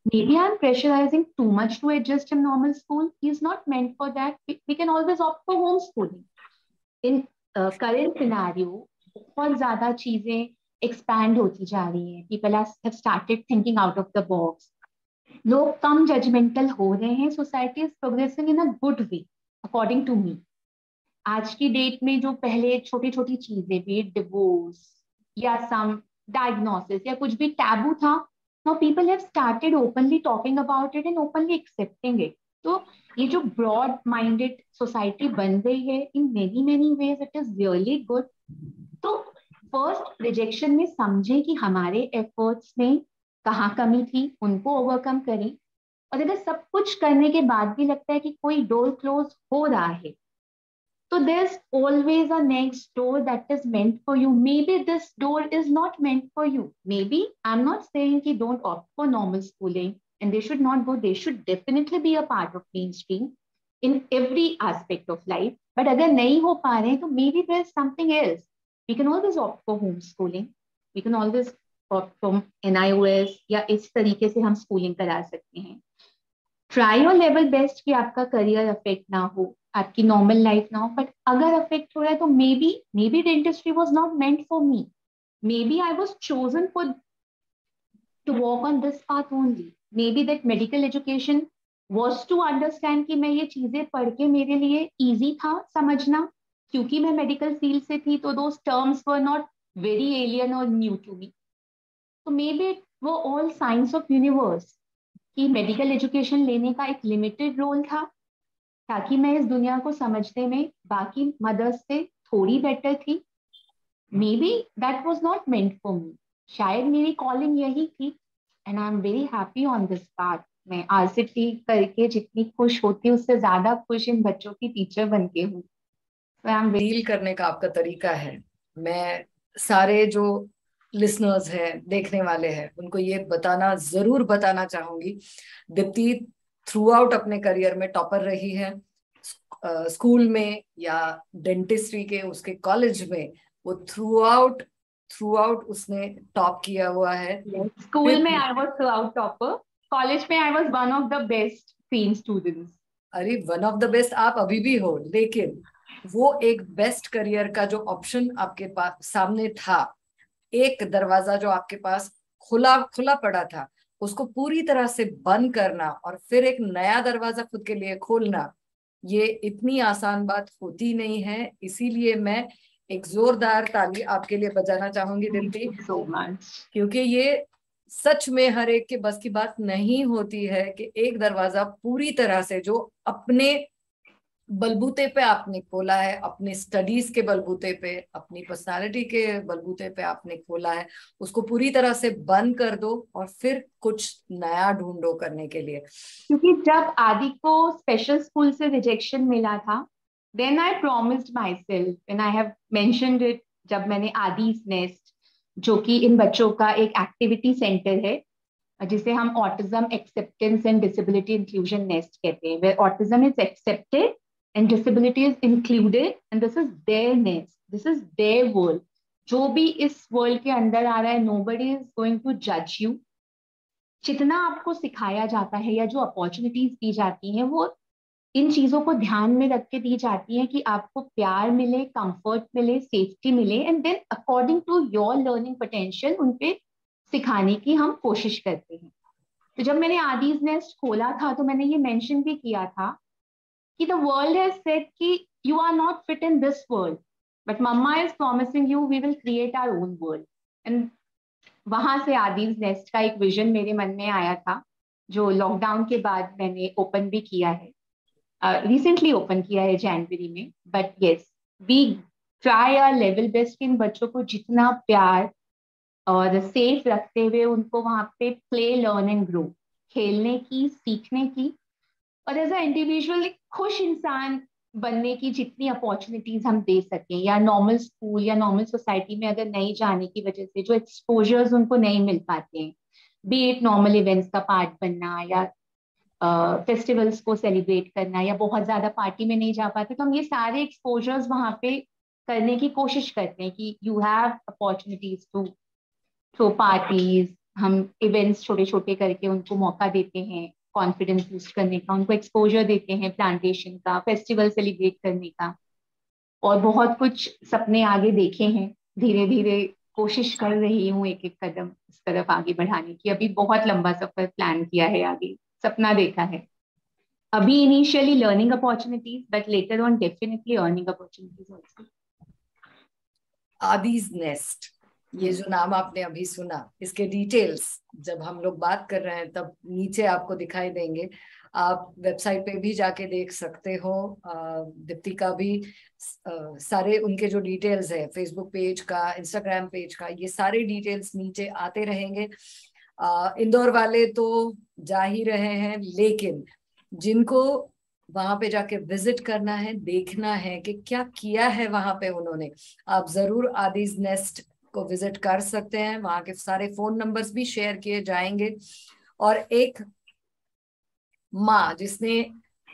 Maybe I'm pressurizing too much to adjust in normal school. He's not meant for that. We can always opt for homeschooling. In current scenario, बहुत ज़्यादा चीजें expand होती जा रही हैं. People have started thinking out of the box. लोग कम judgmental हो रहे हैं. Society is progressing in a good way, according to me. आज की डेट में जो पहले छोटी छोटी चीजें, भी डिवोर्स या सम डायग्नोसिस या कुछ भी टैबू था, now people have started openly talking about it and openly accepting it. तो ये जो broad minded society बन गई है, in many ways it is really good. तो first rejection में समझें कि हमारे efforts में कहाँ कमी थी, उनको overcome करें। और अगर सब कुछ करने के बाद भी लगता है कि कोई door close हो रहा है, so there's always a next door that is meant for you. Maybe this door is not meant for you. Maybe, I'm not saying कि don't opt for normal schooling and they should not go. They should definitely be a part of mainstream in every aspect of life. But अगर नहीं हो पा रहे हैं, तो maybe there's something else. We can always opt for homeschooling. We can always opt from NIOS या इस तरीके से हम schooling करा सकते हैं. Try your level best कि आपका career affect ना हो, आपकी नॉर्मल लाइफ ना हो। बट अगर अफेक्ट हो रहा है तो maybe the industry was not meant for me, maybe I was chosen for to walk on this path only, maybe that medical education was to understand कि मैं ये चीजें पढ़ के मेरे लिए इजी था समझना, क्योंकि मैं मेडिकल फील्ड से थी, तो दोस terms were not very alien और न्यू टू मी। तो मे बी वो ऑल साइंस ऑफ यूनिवर्स कि मेडिकल एजुकेशन लेने का एक लिमिटेड रोल था, ताकि मैं इस दुनिया को समझने में बाकी मदर्स से थोड़ी बेटर थी। May be that was not meant for मी, शायद मेरी कॉलिंग यही थी। And I am very happy on this path. मैं RCT करके जितनी खुश होती हूँ, उससे ज्यादा खुश इन बच्चों की टीचर बन के हूँ। डील करने का आपका तरीका है, मैं सारे जो लिसनर्स हैं, देखने वाले हैं, उनको ये जरूर बताना चाहूंगी। दीप्ति थ्रू आउट अपने करियर में टॉपर रही है, स्कूल में या डेंटिस्ट्री के उसके कॉलेज में वो थ्रू आउट उसने टॉप किया हुआ है। स्कूल में I was throughout topper, college में I was one of the best team students. अरे वन ऑफ द बेस्ट आप अभी भी हो, लेकिन वो एक बेस्ट करियर का जो ऑप्शन आपके पास सामने था, एक दरवाजा जो आपके पास खुला पड़ा था, उसको पूरी तरह से बंद करना और फिर एक नया दरवाजा खुद के लिए खोलना, ये इतनी आसान बात होती नहीं है। इसीलिए मैं एक जोरदार ताली आपके लिए बजाना चाहूंगी दीप्ति, सो मच, क्योंकि ये सच में हर एक के बस की बात नहीं होती है कि एक दरवाजा पूरी तरह से जो अपने बलबूते पे आपने खोला है, अपने स्टडीज के बलबूते पे, अपनी पर्सनालिटी के बलबूते पे आपने खोला है, उसको पूरी तरह से बंद कर दो और फिर कुछ नया ढूंढो करने के लिए। क्योंकि जब आदि को स्पेशल स्कूल से रिजेक्शन मिला था, then I promised myself and I have mentioned it, जब मैंने आदि's नेस्ट, जो कि इन बच्चों का एक एक्टिविटी सेंटर है जिसे हम autism acceptance and disability inclusion nest कहते हैं, where autism is accepted and disability is included, and this is their nest, this is their world. जो भी इस वर्ल्ड के अंदर आ रहा है, nobody is going to judge you. जितना आपको सिखाया जाता है या जो अपॉर्चुनिटीज दी जाती हैं, वो इन चीजों को ध्यान में रख के दी जाती है कि आपको प्यार मिले, कंफर्ट मिले, सेफ्टी मिले, and then according to your learning potential उन पे सिखाने की हम कोशिश करते हैं. तो जब मैंने आदीज नेस्ट खोला था तो मैंने ये मेंशन भी किया था कि द वर्ल्ड हैज सेड कि you are not fit in this world, but mamma is promising you we will create our own world. And वहां से आदीज नेस्ट का एक विजन मेरे मन में आया था, जो लॉकडाउन के बाद मैंने ओपन भी किया है, रिसेंटली ओपन किया है जनवरी में. But yes, we try our level best in बच्चों को जितना प्यार और सेफ रखते हुए उनको वहाँ पे प्ले, लर्न एंड ग्रो, खेलने की, सीखने की, और एज अ इंडिविजुअल एक खुश इंसान बनने की जितनी अपॉर्चुनिटीज हम दे सकें, या नॉर्मल स्कूल या नॉर्मल सोसाइटी में अगर नहीं जाने की वजह से जो एक्सपोजर्स उनको नहीं मिल पाते हैं, बी इट नॉर्मल इवेंट्स का पार्ट बनना या फेस्टिवल्स को सेलिब्रेट करना या बहुत ज्यादा पार्टी में नहीं जा पाते, तो हम ये सारे एक्सपोजर्स वहाँ पे करने की कोशिश करते हैं कि you have opportunities to throw parties. हम इवेंट्स छोटे छोटे करके उनको मौका देते हैं कॉन्फिडेंस बूस्ट करने का, उनको एक्सपोजर देते हैं प्लांटेशन का, फेस्टिवल सेलिब्रेट करने का, और बहुत कुछ सपने आगे देखे हैं. धीरे धीरे कोशिश कर रही हूँ एक एक कदम इस तरफ आगे बढ़ाने की. अभी बहुत लंबा सफर प्लान किया है, आगे सपना देखा है. अभी initially learning opportunities, but later on definitely earning opportunities also. Aadi's nest, ये जो नाम आपने अभी सुना, इसके डिटेल्स जब हम लोग बात कर रहे हैं तब नीचे आपको दिखाई देंगे. आप वेबसाइट पे भी जाके देख सकते हो. दीप्ति का भी सारे उनके जो डिटेल्स है, फेसबुक पेज का, इंस्टाग्राम पेज का, ये सारे डिटेल्स नीचे आते रहेंगे. इंदौर वाले तो जा ही रहे हैं, लेकिन जिनको वहां पे जाके विजिट करना है, देखना है कि क्या किया है वहां पे उन्होंने, आप जरूर आदीज नेस्ट को विजिट कर सकते हैं. वहां के सारे फोन नंबर्स भी शेयर किए जाएंगे. और एक माँ जिसने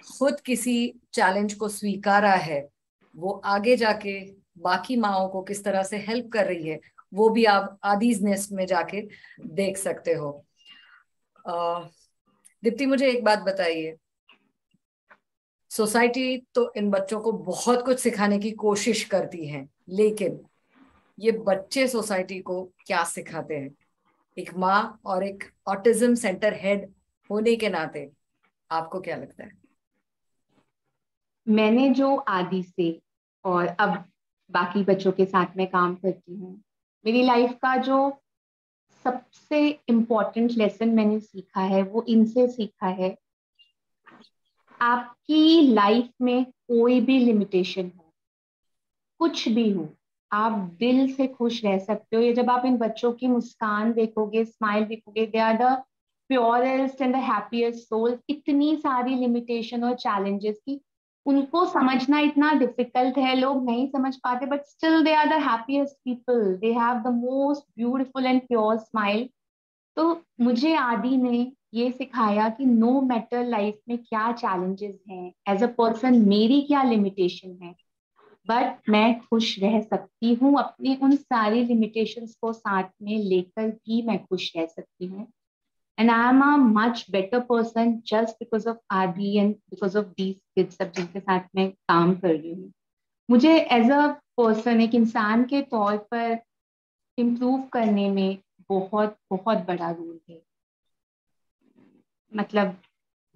खुद किसी चैलेंज को स्वीकारा है, वो आगे जाके बाकी माँओं को किस तरह से हेल्प कर रही है, वो भी आप आदीज नेस्ट में जाके देख सकते हो. दीप्ति, मुझे एक बात बताइए, सोसाइटी तो इन बच्चों को बहुत कुछ सिखाने की कोशिश करती है, लेकिन ये बच्चे सोसाइटी को क्या सिखाते हैं? एक माँ और एक ऑटिज्म सेंटर हेड होने के नाते आपको क्या लगता है? मैंने जो आदि से और अब बाकी बच्चों के साथ में काम करती हूँ, मेरी लाइफ का जो सबसे इम्पोर्टेंट लेसन मैंने सीखा है वो इनसे सीखा है. आपकी लाइफ में कोई भी लिमिटेशन हो, कुछ भी हो, आप दिल से खुश रह सकते हो. ये जब आप इन बच्चों की मुस्कान देखोगे, स्माइल देखोगे, they are the purest and the happiest soul. इतनी सारी लिमिटेशन और चैलेंजेस की उनको समझना इतना डिफिकल्ट है, लोग नहीं समझ पाते, but still they are the happiest people. They have the most beautiful and pure smile. तो मुझे आदि ने ये सिखाया कि नो मैटर लाइफ में क्या चैलेंजेस हैं, एज अ पर्सन मेरी क्या लिमिटेशन है, बट मैं खुश रह सकती हूँ. अपनी उन सारी लिमिटेशंस को साथ में लेकर भी मैं खुश रह सकती हूँ. And I am a much better person just because of Aadi and because of these kids सब जिनके साथ मैं काम कर रही हूँ. मुझे एज अ पर्सन, एक इंसान के तौर पर इम्प्रूव करने में बहुत बहुत बड़ा रोल है. मतलब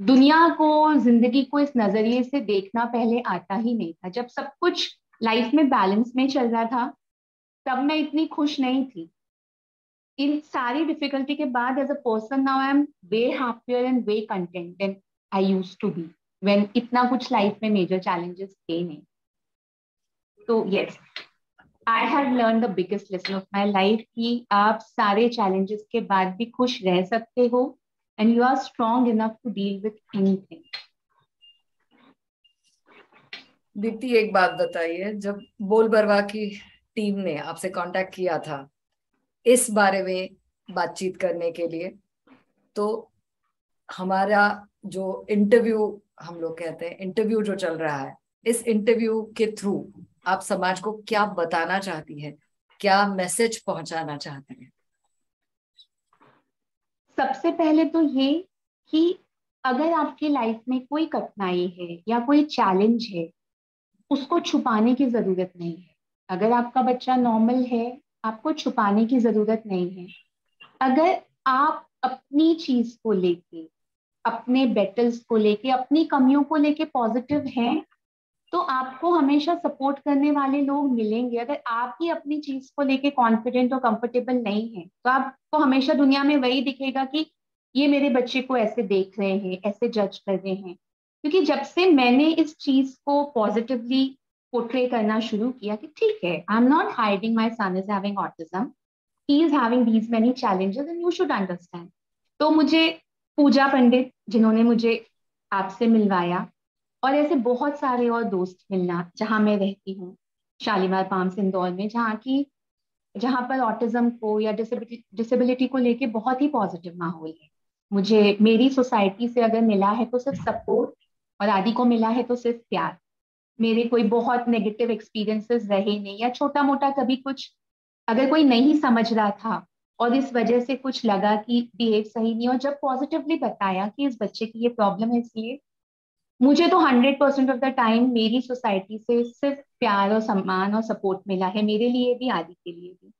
दुनिया को, जिंदगी को इस नजरिए से देखना पहले आता ही नहीं था. जब सब कुछ लाइफ में बैलेंस में चल रहा था तब मैं इतनी खुश नहीं थी. इन सारी डिफिकल्टी के बाद as a person now I am way happier and way content than I used to be when इतना कुछ लाइफ में मेजर चैलेंजेस थे नहीं. तो yes, I have learn the biggest lesson of my life कि आप सारे चैलेंजेस के बाद भी खुश रह सकते हो and you are strong enough to deal with anything. Deepti, एक बात बताइए, जब बोल बरवा की टीम ने आपसे कांटेक्ट किया था इस बारे में बातचीत करने के लिए, तो हमारा जो इंटरव्यू, हम लोग कहते हैं इंटरव्यू जो चल रहा है इस इंटरव्यू के थ्रू आप समाज को क्या बताना चाहती हैं, क्या मैसेज पहुंचाना चाहती हैं? सबसे पहले तो ये कि अगर आपकी लाइफ में कोई कठिनाई है या कोई चैलेंज है, उसको छुपाने की जरूरत नहीं है। अगर आपका बच्चा नॉर्मल है, आपको छुपाने की जरूरत नहीं है। अगर आप अपनी चीज को लेके, अपने बैटल्स को लेके, अपनी कमियों को लेके पॉजिटिव हैं, तो आपको हमेशा सपोर्ट करने वाले लोग मिलेंगे। अगर आप ही अपनी चीज को लेके कॉन्फिडेंट और कंफर्टेबल नहीं है, तो आपको हमेशा दुनिया में वही दिखेगा कि ये मेरे बच्चे को ऐसे देख रहे हैं, ऐसे जज कर रहे हैं। क्योंकि जब से मैंने इस चीज को पॉजिटिवली पोर्ट्रे करना शुरू किया कि ठीक है, I am not hiding my son is having autism, he is having these many challenges and you should understand. तो मुझे पूजा पंडित, जिन्होंने मुझे आपसे मिलवाया, और ऐसे बहुत सारे और दोस्त मिलना, जहाँ मैं रहती हूँ शालीमार पाम्स इंदौर में, जहाँ पर ऑटिज्म को या डिसेबिलिटी को लेके बहुत ही पॉजिटिव माहौल है। मुझे मेरी सोसाइटी से अगर मिला है तो सिर्फ सपोर्ट, और आदि को मिला है तो सिर्फ प्यार। मेरे कोई बहुत नेगेटिव एक्सपीरियंसेस रहे नहीं, या छोटा मोटा कभी कुछ अगर कोई नहीं समझ रहा था और इस वजह से कुछ लगा कि बिहेव सही नहीं, और जब पॉजिटिवली बताया कि इस बच्चे की ये प्रॉब्लम है, इसलिए मुझे तो 100% ऑफ द टाइम मेरी सोसाइटी से सिर्फ प्यार और सम्मान और सपोर्ट मिला है, मेरे लिए भी, आदि के लिए भी।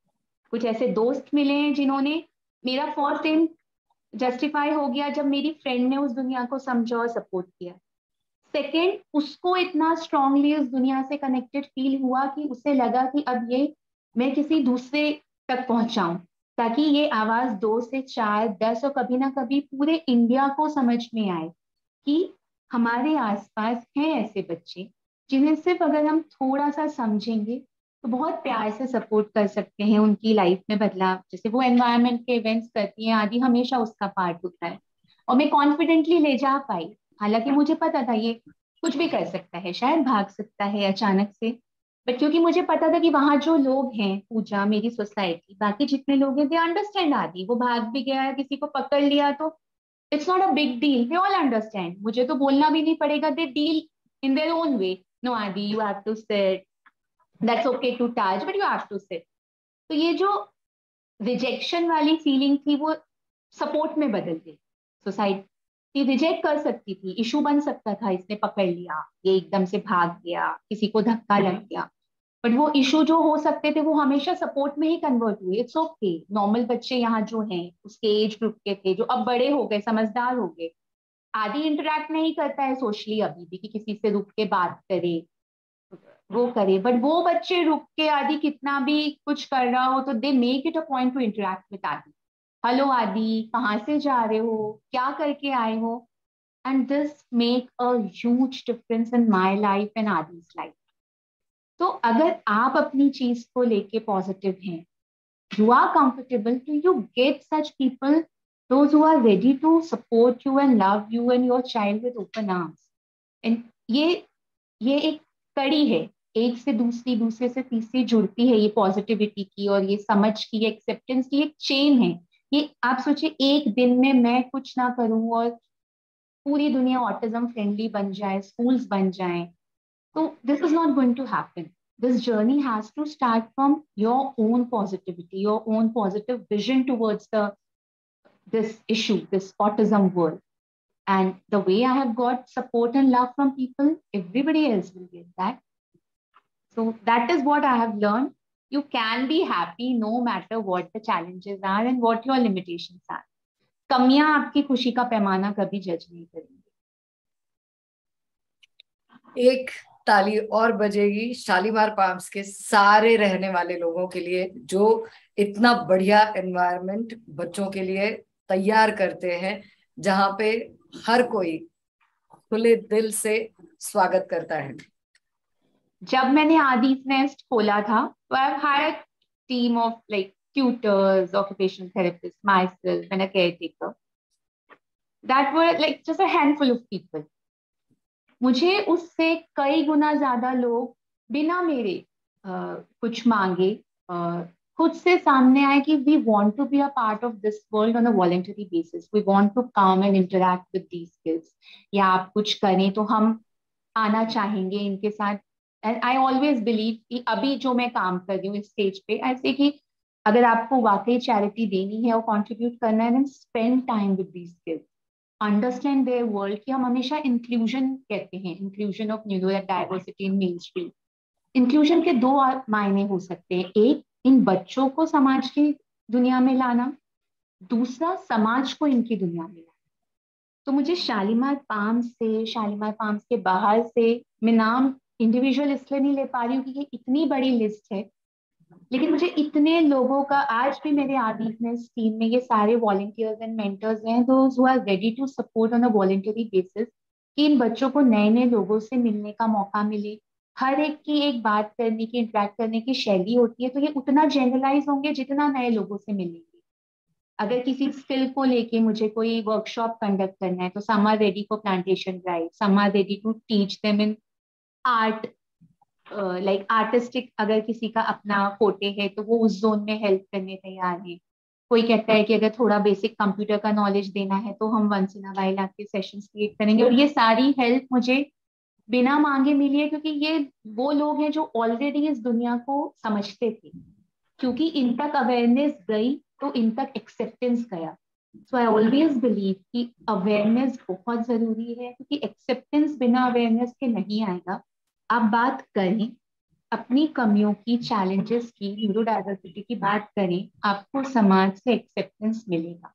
कुछ ऐसे दोस्त मिले हैं जिन्होंने, मेरा फर्स्ट एम जस्टिफाई हो गया जब मेरी फ्रेंड ने उस दुनिया को समझा और सपोर्ट किया। सेकेंड, उसको इतना स्ट्रांगली उस दुनिया से कनेक्टेड फील हुआ कि उसे लगा कि अब ये मैं किसी दूसरे तक पहुंचाऊं, ताकि ये आवाज 2 से 4, 10 और कभी ना कभी पूरे इंडिया को समझ में आए कि हमारे आसपास हैं ऐसे बच्चे जिन्हें सिर्फ अगर हम थोड़ा सा समझेंगे तो बहुत प्यार से सपोर्ट कर सकते हैं उनकी लाइफ में बदलाव। जैसे वो एनवायरनमेंट के इवेंट्स करती हैं, आदि हमेशा उसका पार्ट होता है, और मैं कॉन्फिडेंटली ले जा पाई। हालांकि मुझे पता था ये कुछ भी कर सकता है, शायद भाग सकता है अचानक से, बट क्योंकि मुझे पता था कि वहां जो लोग हैं, पूजा, मेरी सोसाइटी, बाकी जितने लोग हैं, दे अंडरस्टैंड। आदि वो भाग भी गया, किसी को पकड़ लिया तो it's not a big deal, they all understand, मुझे तो बोलना भी नहीं पड़ेगा, they deal in their own way. No Aadi, you have to sit, that's okay to touch, but you have to sit. तो ये जो रिजेक्शन वाली फीलिंग थी वो सपोर्ट में बदल गई। सोसाइटी रिजेक्ट कर सकती थी, इशू बन सकता था, इसने पकड़ लिया, ये एकदम से भाग गया, किसी को धक्का लग गया, बट वो इशू जो हो सकते थे वो हमेशा सपोर्ट में ही कन्वर्ट हुए। इट्स ओके, नॉर्मल बच्चे यहाँ जो हैं उसके एज ग्रुप के थे, जो अब बड़े हो गए, समझदार हो गए। आदि इंटरेक्ट नहीं करता है सोशली अभी भी कि किसी से रुक के बात करे, वो करे, बट वो बच्चे रुक के, आदि कितना भी कुछ कर रहा हो तो they make it a point two interact with आदि। हेलो आदि, कहाँ से जा रहे हो, क्या करके आए हो? And this make a huge difference in my life and Aadi's life. तो अगर आप अपनी चीज को लेके पॉजिटिव हैं, you are comfortable, तो you get such people, those who are ready to support you and love you and your child with open arms. And ये एक कड़ी है, एक से दूसरी, दूसरे से तीसरी जुड़ती है, ये पॉजिटिविटी की और ये समझ की, एक्सेप्टेंस की एक चेन है। ये आप सोचिए, एक दिन में मैं कुछ ना करूं और पूरी दुनिया ऑटिज्म फ्रेंडली बन जाए, स्कूल्स बन जाए, तो this is not going to happen. This journey has to start from your own positivity, your own positive vision towards this issue, this autism world. And the way I have got support and love from people, everybody else will get that. So that is what I have learned. You can be happy no matter what the challenges are and what your limitations are. कमियां आपकी खुशी का पैमाना कभी जज नहीं करेंगी। एक ताली और बजेगी शालीमार पाम्स के सारे रहने वाले लोगों के लिए, जो इतना बढ़िया एनवायरनमेंट बच्चों के लिए तैयार करते हैं, जहां पे हर कोई खुले दिल से स्वागत करता है। जब मैंने आदि's नेस्ट खोला था, तो I've hired a team of like tutors, occupational therapists, myself and a caretaker. That were like just a handful of people. मुझे उससे कई गुना ज्यादा लोग बिना मेरे कुछ मांगे खुद से सामने आए कि we want to be a part of this world on a voluntary basis. We want to come and interact with these kids. या आप कुछ करें तो हम आना चाहेंगे इनके साथ। एंड आई ऑलवेज बिलीव कि अभी जो मैं काम कर रही हूँ इस स्टेज पे, ऐसे कि अगर आपको वाकई चैरिटी देनी है और कंट्रीब्यूट करना है, then spend time with these kids, understand their world. कि हम हमेशा इंक्लूजन कहते हैं, inclusion of neurodiversity in mainstream. Inclusion के दो मायने हो सकते हैं, एक इन बच्चों को समाज की दुनिया में लाना, दूसरा समाज को इनकी दुनिया में लाना। तो मुझे शालीमार पाम से, शालीमार पाम के बाहर से, मैं नाम इंडिविजुअल इसलिए नहीं ले पा रही हूँ कि ये इतनी बड़ी लिस्ट है, लेकिन मुझे इतने लोगों का, आज भी मेरे आर्टिफिस टीम में ये सारे वॉलंटियर्स एंड मेंटर्स हैं, those who are ready to support on a voluntary basis, कि इन बच्चों को नए नए लोगों से मिलने का मौका मिले। हर एक की एक बात करने की, इंटरेक्ट करने की शैली होती है, तो ये उतना जनरलाइज होंगे जितना नए लोगों से मिलेंगे। अगर किसी स्किल को लेके मुझे कोई वर्कशॉप कंडक्ट करना है, तो some are ready for plantation drive, some are ready to teach them in art, like artistic, अगर किसी का अपना फोटे है तो वो उस जोन में हेल्प करने तैयार है। कोई कहता है कि अगर थोड़ा बेसिक कंप्यूटर का नॉलेज देना है तो हम वंस इन अ वाइल आपके सेशंस क्रिएट करेंगे। और ये सारी हेल्प मुझे बिना मांगे मिली है, क्योंकि ये वो लोग हैं जो ऑलरेडी इस दुनिया को समझते थे, क्योंकि इन तक अवेयरनेस गई तो इन तक एक्सेप्टेंस गया। सो आई ऑलवेज बिलीव कि अवेयरनेस बहुत जरूरी है, क्योंकि एक्सेप्टेंस बिना अवेयरनेस के नहीं आएगा। आप बात करें अपनी कमियों की, चैलेंजेस की, न्यूरो डाइवर्सिटी की बात करें, आपको समाज से एक्सेप्टेंस मिलेगा।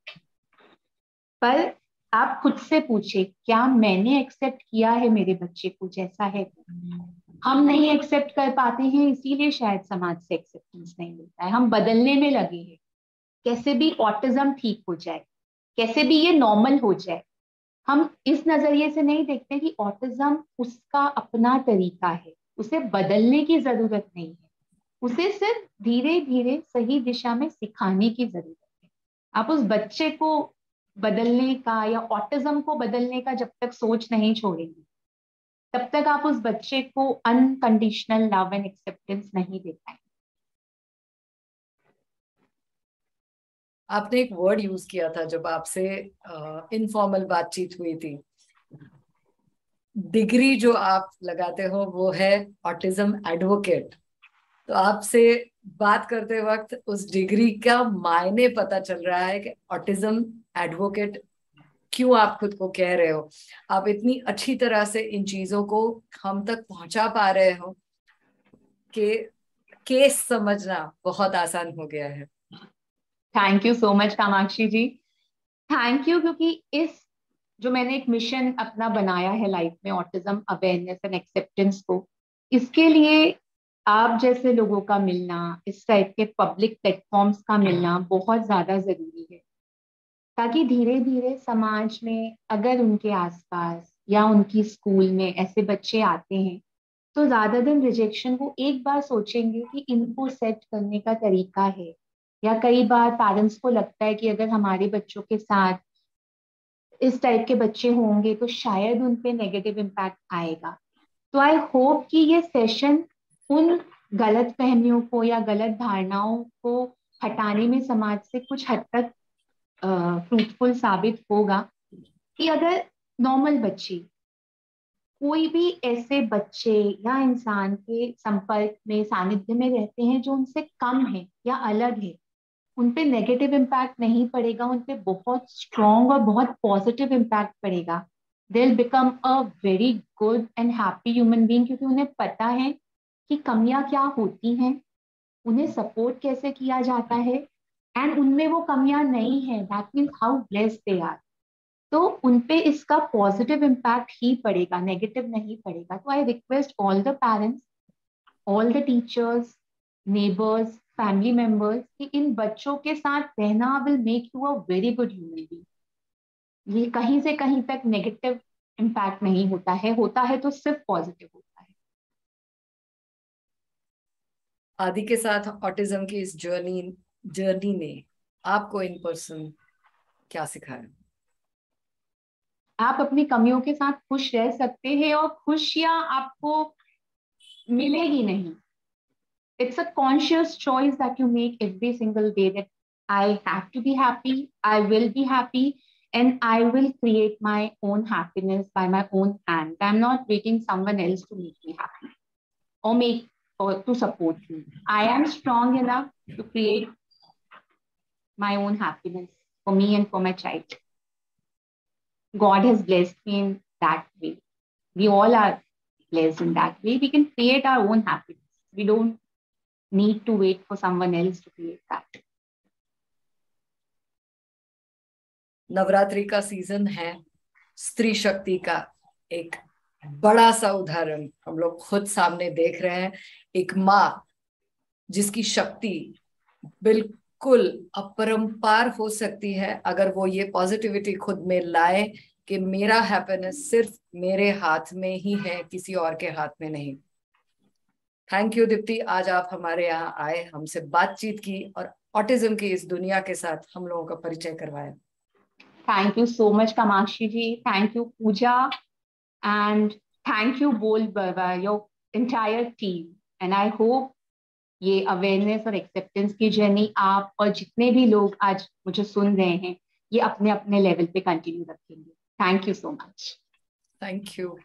पर आप खुद से पूछे, क्या मैंने एक्सेप्ट किया है मेरे बच्चे को जैसा है? हम नहीं एक्सेप्ट कर पाते हैं, इसीलिए शायद समाज से एक्सेप्टेंस नहीं मिलता है। हम बदलने में लगे हैं, कैसे भी ऑटिज्म ठीक हो जाए, कैसे भी ये नॉर्मल हो जाए। हम इस नजरिए से नहीं देखते कि ऑटिज्म उसका अपना तरीका है, उसे बदलने की जरूरत नहीं है, उसे सिर्फ धीरे धीरे सही दिशा में सिखाने की जरूरत है। आप उस बच्चे को बदलने का या ऑटिज्म को बदलने का जब तक सोच नहीं छोड़ेंगे, तब तक आप उस बच्चे को अनकंडीशनल लव एंड एक्सेप्टेंस नहीं दे पाएंगे। आपने एक वर्ड यूज किया था जब आपसे इनफॉर्मल बातचीत हुई थी, डिग्री जो आप लगाते हो वो है ऑटिज्म एडवोकेट। तो आपसे बात करते वक्त उस डिग्री का मायने पता चल रहा है कि ऑटिज्म एडवोकेट क्यों आप खुद को कह रहे हो। आप इतनी अच्छी तरह से इन चीजों को हम तक पहुंचा पा रहे हो कि केस समझना बहुत आसान हो गया है। Thank you so much Kamakshi ji, thank you. क्योंकि इस जो मैंने एक मिशन अपना बनाया है लाइफ में, ऑटिज्म अवेयरनेस एंड एक्सेप्टेंस को, इसके लिए आप जैसे लोगों का मिलना, इस टाइप के पब्लिक प्लेटफॉर्म्स का मिलना बहुत ज्यादा जरूरी है, ताकि धीरे धीरे समाज में अगर उनके आसपास या उनकी स्कूल में ऐसे बच्चे आते हैं, तो ज्यादा दिन रिजेक्शन वो एक बार सोचेंगे कि इनको सेट करने का तरीका है। या कई बार पेरेंट्स को लगता है कि अगर हमारे बच्चों के साथ इस टाइप के बच्चे होंगे तो शायद उन पे नेगेटिव इम्पैक्ट आएगा। तो आई होप कि ये सेशन उन गलत फहमियों को या गलत धारणाओं को हटाने में समाज से कुछ हद तक फ्रूटफुल साबित होगा। कि अगर नॉर्मल बच्चे, कोई भी ऐसे बच्चे या इंसान के संपर्क में, सानिध्य में रहते हैं जो उनसे कम है या अलग है, उन पे नेगेटिव इम्पैक्ट नहीं पड़ेगा, उन पे बहुत स्ट्रॉन्ग और बहुत पॉजिटिव इम्पैक्ट पड़ेगा। They will become a very good and happy human being, क्योंकि उन्हें पता है कि कमियां क्या होती हैं, उन्हें सपोर्ट कैसे किया जाता है, एंड उनमें वो कमियां नहीं है, that means how blessed they are. तो उनपे इसका पॉजिटिव इम्पैक्ट ही पड़ेगा, नेगेटिव नहीं पड़ेगा। तो I request all the parents, all the teachers, neighbours, family members कि इन बच्चों के साथ रहना will make you a very good human being. ये कहीं से कहीं तक नेगेटिव इम्पैक्ट नहीं होता है तो सिर्फ पॉजिटिव होता है। आदि के साथ ऑटिज्म की इस जर्नी ने आपको इन पर्सन क्या सिखाया? आप अपनी कमियों के साथ खुश रह सकते हैं, और खुशियां आपको मिलेगी नहीं। It's a conscious choice that you make every single day, that I have to be happy, I will be happy, and I will create my own happiness by my own hand. I'm not waiting someone else to make me happy or to support me. I am strong enough to create my own happiness for me and for my child. God has blessed me in that way. We all are blessed in that way. We can create our own happiness. We don't need to wait for someone else to create that. Navratri का season है, स्त्री शक्ति का एक बड़ा सा उदाहरण हम लोग खुद सामने देख रहे हैं। एक माँ जिसकी शक्ति बिल्कुल अपरंपार हो सकती है अगर वो ये पॉजिटिविटी खुद में लाए कि मेरा हैप्पीनेस सिर्फ मेरे हाथ में ही है, किसी और के हाथ में नहीं। थैंक यू दीप्ति, आज आप हमारे यहाँ आए, हमसे बातचीत की और ऑटिज्म की इस दुनिया के साथ हम लोगों का परिचय करवाया। Thank you so much, Kamakshi ji. Thank you, Pooja. And thank you, Bol Baba, your entire team. And I hope ये अवेयरनेस और एक्सेप्टेंस की जर्नी आप और जितने भी लोग आज मुझे सुन रहे हैं ये अपने अपने लेवल पे कंटिन्यू रखेंगे। Thank you so much. Thank you.